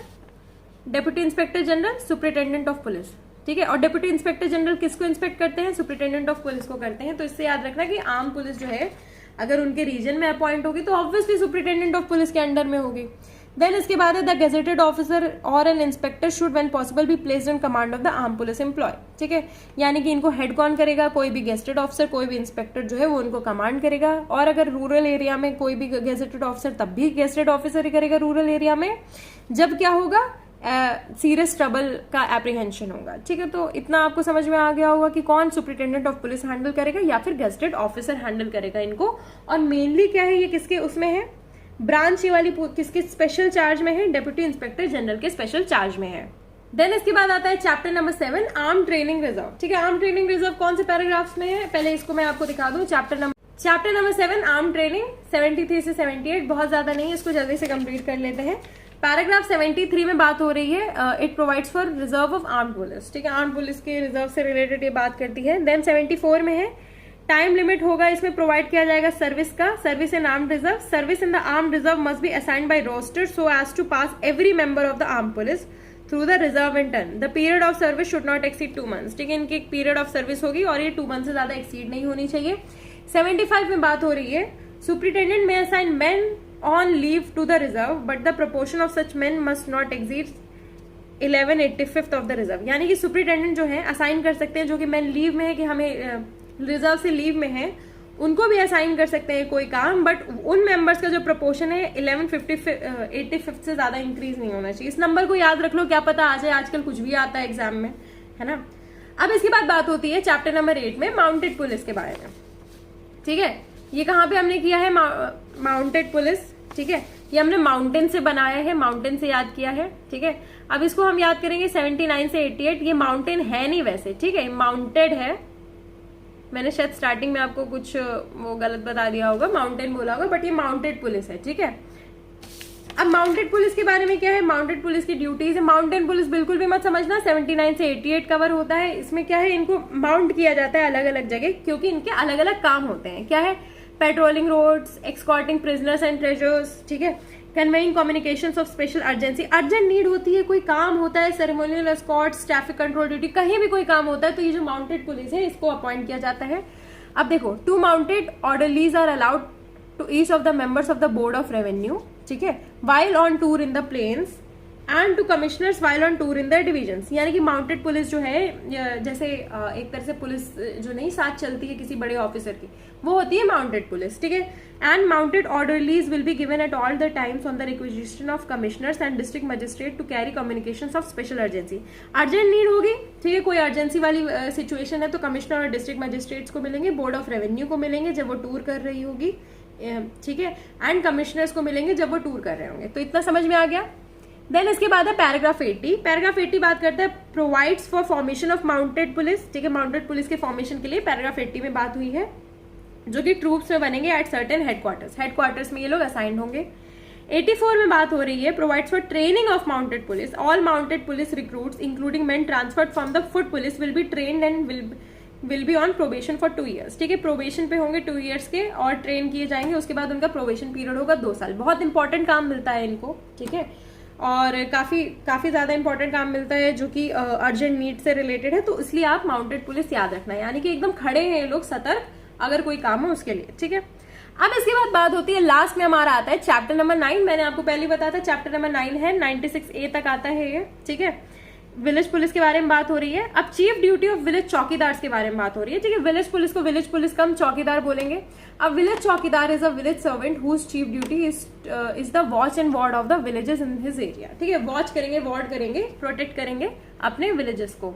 deputy inspector general, superintendent of police, ठीक है। और डेप्यूटी इंस्पेक्टर जनरल किसको इंस्पेक्ट करते हैं, सुपरिटेंडेंट ऑफ पुलिस को करते हैं। तो इससे याद रखना कि आर्म पुलिस जो है अगर उनके रीजन में अपॉइंट होगी तो ऑब्वियसली सुपरिटेंडेंट ऑफ पुलिस के अंडर में होगी। देन इसके बाद है द गेजेटेड ऑफिसर और an inspector should when possible be placed in command of the arm police employ, ठीक है। यानी कि इनको हेड कौन करेगा, कोई भी गेजेटेड ऑफिसर, कोई भी इंस्पेक्टर जो है वो उनको कमांड करेगा। और अगर रूरल एरिया में कोई भी गेजेटेड ऑफिसर, तब भी गेजेटेड ऑफिसर ही करेगा रूरल एरिया में, जब क्या होगा, सीरियस ट्रबल का एप्रीहेंशन होगा, ठीक है। तो इतना आपको समझ में आ गया होगा कि कौन सुपरिटेंडेंट ऑफ पुलिस हैंडल करेगा या फिर गेजेटेड ऑफिसर हैंडल करेगा इनको। और मेनली क्या है, ये किसके उसमें है, ब्रांच ये वाली किसके स्पेशल चार्ज में है, डेप्यूटी इंस्पेक्टर जनरल के स्पेशल चार्ज में है। देन इसके बाद आता है chapter number 7 arm training reserve, ठीक है। आर्म ट्रेनिंग रिजर्व कौन से पैराग्राफ्स में है, पहले इसको मैं आपको दिखा दूं। चैप्टर नंबर 7 आर्म ट्रेनिंग 73 से 78, बहुत ज्यादा नहीं है, इसको जल्दी से कंप्लीट कर लेते हैं। पैराग्राफ 73 में बात हो रही है, it provides for reserve of arm police, ठीक है। आर्म पुलिस के रिजर्व से रिलेटेड ये बात करती है। देन 74 में है टाइम लिमिट होगा, इसमें प्रोवाइड किया जाएगा सर्विस का, service in arm reserve. Service in the arm reserve must be assigned by roster so as to pass every member of the arm police through the reserve in turn. The period of service should not exceed 2 months, ठीक है। इनकी एक period of service होगी और ये 2 months से ज्यादा exceed नहीं होनी चाहिए। 75 में बात हो रही है, superintendent may assign man on leave to the reserve but the proportion of such man must not exceed 11/85 of the reserve. यानी कि सुपरिटेंडेंट जो है असाइन कर सकते हैं, जो कि मैन लीव में है, कि हमें रिजर्व से लीव में है, उनको भी असाइन कर सकते हैं कोई काम, बट उन मेंबर्स का जो प्रोपोर्शन है 11/85 से ज्यादा इंक्रीज नहीं होना चाहिए। इस नंबर को याद रख लो, क्या पता आ जाए, आजकल कुछ भी आता है एग्जाम में, है ना। अब इसके बाद बात होती है चैप्टर नंबर 8 में माउंटेड पुलिस के बारे में, ठीक है। ये कहाँ पे हमने किया है, माउंटेड पुलिस, ठीक है। ये हमने माउंटेन से बनाया है, माउंटेन से याद किया है, ठीक है। अब इसको हम याद करेंगे 79 से 88। ये माउंटेन है नहीं वैसे, ठीक है, माउंटेड है। मैंने शायद स्टार्टिंग में आपको कुछ वो गलत बता दिया होगा, माउंटेन बोला होगा, बट ये माउंटेड पुलिस है, ठीक है। अब माउंटेड पुलिस के बारे में क्या है, माउंटेड पुलिस की ड्यूटीज है। माउंटेन पुलिस बिल्कुल भी मत समझना 79 से 88 कवर होता है। इसमें क्या है, इनको माउंट किया जाता है अलग अलग जगह, क्योंकि इनके अलग अलग काम होते हैं। क्या है, patrolling roads, escorting prisoners and treasures, ठीक है, conveying communications of special urgency, urgent need होती है, कोई काम होता है, ceremonial escorts, traffic control duty, कहीं भी कोई काम होता है तो ये जो माउंटेड पुलिस है इसको अपॉइंट किया जाता है। अब देखो, 2 mounted orderlies are allowed to each of the members of the board of revenue, ठीक है, while on tour in the plains and to commissioners while on tour in the divisions. यानी कि माउंटेड पुलिस जो है, जैसे एक तरह से पुलिस जो नहीं साथ चलती है किसी बड़े ऑफिसर की, वो होती है माउंटेड पुलिस, ठीक है। And mounted orderlies will be given at all the times on the requisition of commissioners and district magistrate to carry communications of special urgency. Urgent need होगी, ठीक है, कोई अर्जेंसी वाली सिचुएशन है तो कमिश्नर और डिस्ट्रिक्ट मजिस्ट्रेट्स को मिलेंगे, बोर्ड ऑफ रेवेन्यू को मिलेंगे जब वो टूर कर रही होगी, ठीक है, एंड कमिश्नर्स को मिलेंगे जब वो टूर कर रहे होंगे। तो इतना समझ में आ गया। देन इसके बाद है पैराग्राफ 80। पैराग्राफ 80 बात करता है provides for formation of mounted police, ठीक है, माउंटेड पुलिस के फॉर्मेशन के लिए पैराग्राफ 80 में बात हुई है, जो कि ट्रूप्स में बनेंगे एट सर्टेन हेडक्वार्टर्स में ये लोग असाइंड होंगे। 84 में बात हो रही है provides for training of mounted police, all mounted police recruits including men transferred from the foot police will be trained and will be on probation for 2 years, ठीक है, प्रोबेशन पे होंगे 2 years के और ट्रेन किए जाएंगे, उसके बाद उनका प्रोबेशन पीरियड होगा 2 साल। बहुत इंपॉर्टेंट काम मिलता है इनको, ठीक है, और काफी ज्यादा इंपॉर्टेंट काम मिलता है जो कि अर्जेंट नीड से रिलेटेड है, तो इसलिए आप माउंटेड पुलिस याद रखना, यानी कि एकदम खड़े हैं ये लोग सतर्क अगर कोई काम हो उसके लिए, ठीक है। अब इसके बाद बात होती है, लास्ट में हमारा आता है चैप्टर नंबर 9। मैंने आपको पहले बताया था चैप्टर नंबर 9 है, 96A तक आता है ये, ठीक है। विलेज पुलिस के बारे में बात हो रही है। अब चीफ ड्यूटी ऑफ विलेज चौकीदार के बारे में बात हो रही है, ठीक है। विलेज पुलिस को विलेज पुलिस कम चौकीदार बोलेंगे। अब village chowkidar is a village servant whose chief duty is the watch and ward of the villages in his area, ठीक है, वॉच करेंगे, वार्ड करेंगे, प्रोटेक्ट करेंगे अपने विलेजेस को।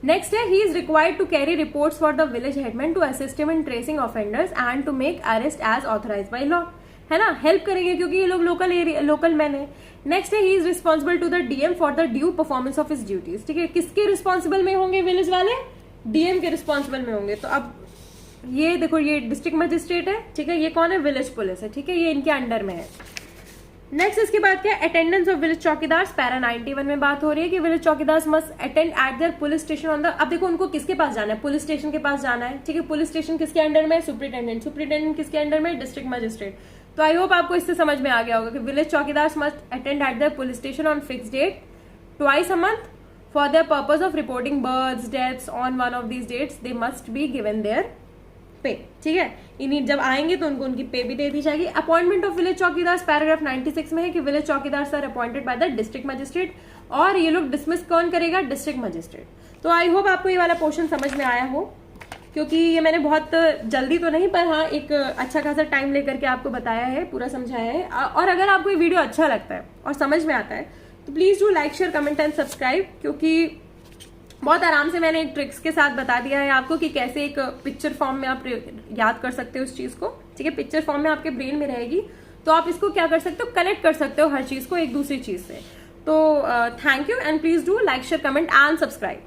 नेक्स्ट है, he is required to carry reports for the village headman to assist him in tracing offenders and to make arrest as authorised by law, है ना, हेल्प करेंगे क्योंकि ये लोग लोकल मैन है। नेक्स्ट है, he is responsible to the DM for the due performance of his duties, ठीक है, किसके रिस्पॉन्सिबल में होंगे विलेज वाले, डीएम के रिस्पॉन्सिबल में होंगे। तो अब ये देखो, ये डिस्ट्रिक्ट मजिस्ट्रेट है, ठीक है, ये कौन है, विलेज पुलिस है, ठीक है, ये इनके अंडर में है। नेक्स्ट इसके बाद क्या, अटेंडेंस ऑफ विलेज चौकीदार, पैरा 91 में बात हो रही है कि village chowkidar must attend at their police station on the. अब देखो उनको किसके पास जाना है, पुलिस स्टेशन के पास जाना है, ठीक है, पुलिस स्टेशन किसके अंडर में, सुप्रिटेंडेंट किसके अंडर में, डिस्ट्रिक्ट मजिस्ट्रेट। तो आई होप आपको इससे समझ में आ गया होगा कि village chowkidar must attend at their police station on fix date twice a month for their purpose of reporting births deaths on one of these dates they must be given their pay, ठीक है, इन्हीं जब आएंगे तो उनको उनकी पे भी दे दी जाएगी। अपॉइंटमेंट ऑफ विलेज चौकीदार पैराग्राफ 96 में है कि विलेज चौकीदार sir appointed by the district magistrate, और ये लोग डिसमिस कौन करेगा, डिस्ट्रिक्ट मजिस्ट्रेट। तो आई होप आपको ये वाला पोर्शन समझ में आया हो, क्योंकि ये मैंने बहुत जल्दी तो नहीं, पर हाँ एक अच्छा खासा टाइम लेकर के आपको बताया है, पूरा समझाया है। और अगर आपको ये वीडियो अच्छा लगता है और समझ में आता है तो please do like, share, comment and subscribe, क्योंकि बहुत आराम से मैंने एक ट्रिक्स के साथ बता दिया है आपको कि कैसे एक पिक्चर फॉर्म में आप याद कर सकते हो उस चीज को, ठीक है, पिक्चर फॉर्म में आपके ब्रेन में रहेगी, तो आप इसको क्या कर सकते हो, कनेक्ट कर सकते हो हर चीज को एक दूसरी चीज से। तो thank you and please do like, share, comment and subscribe.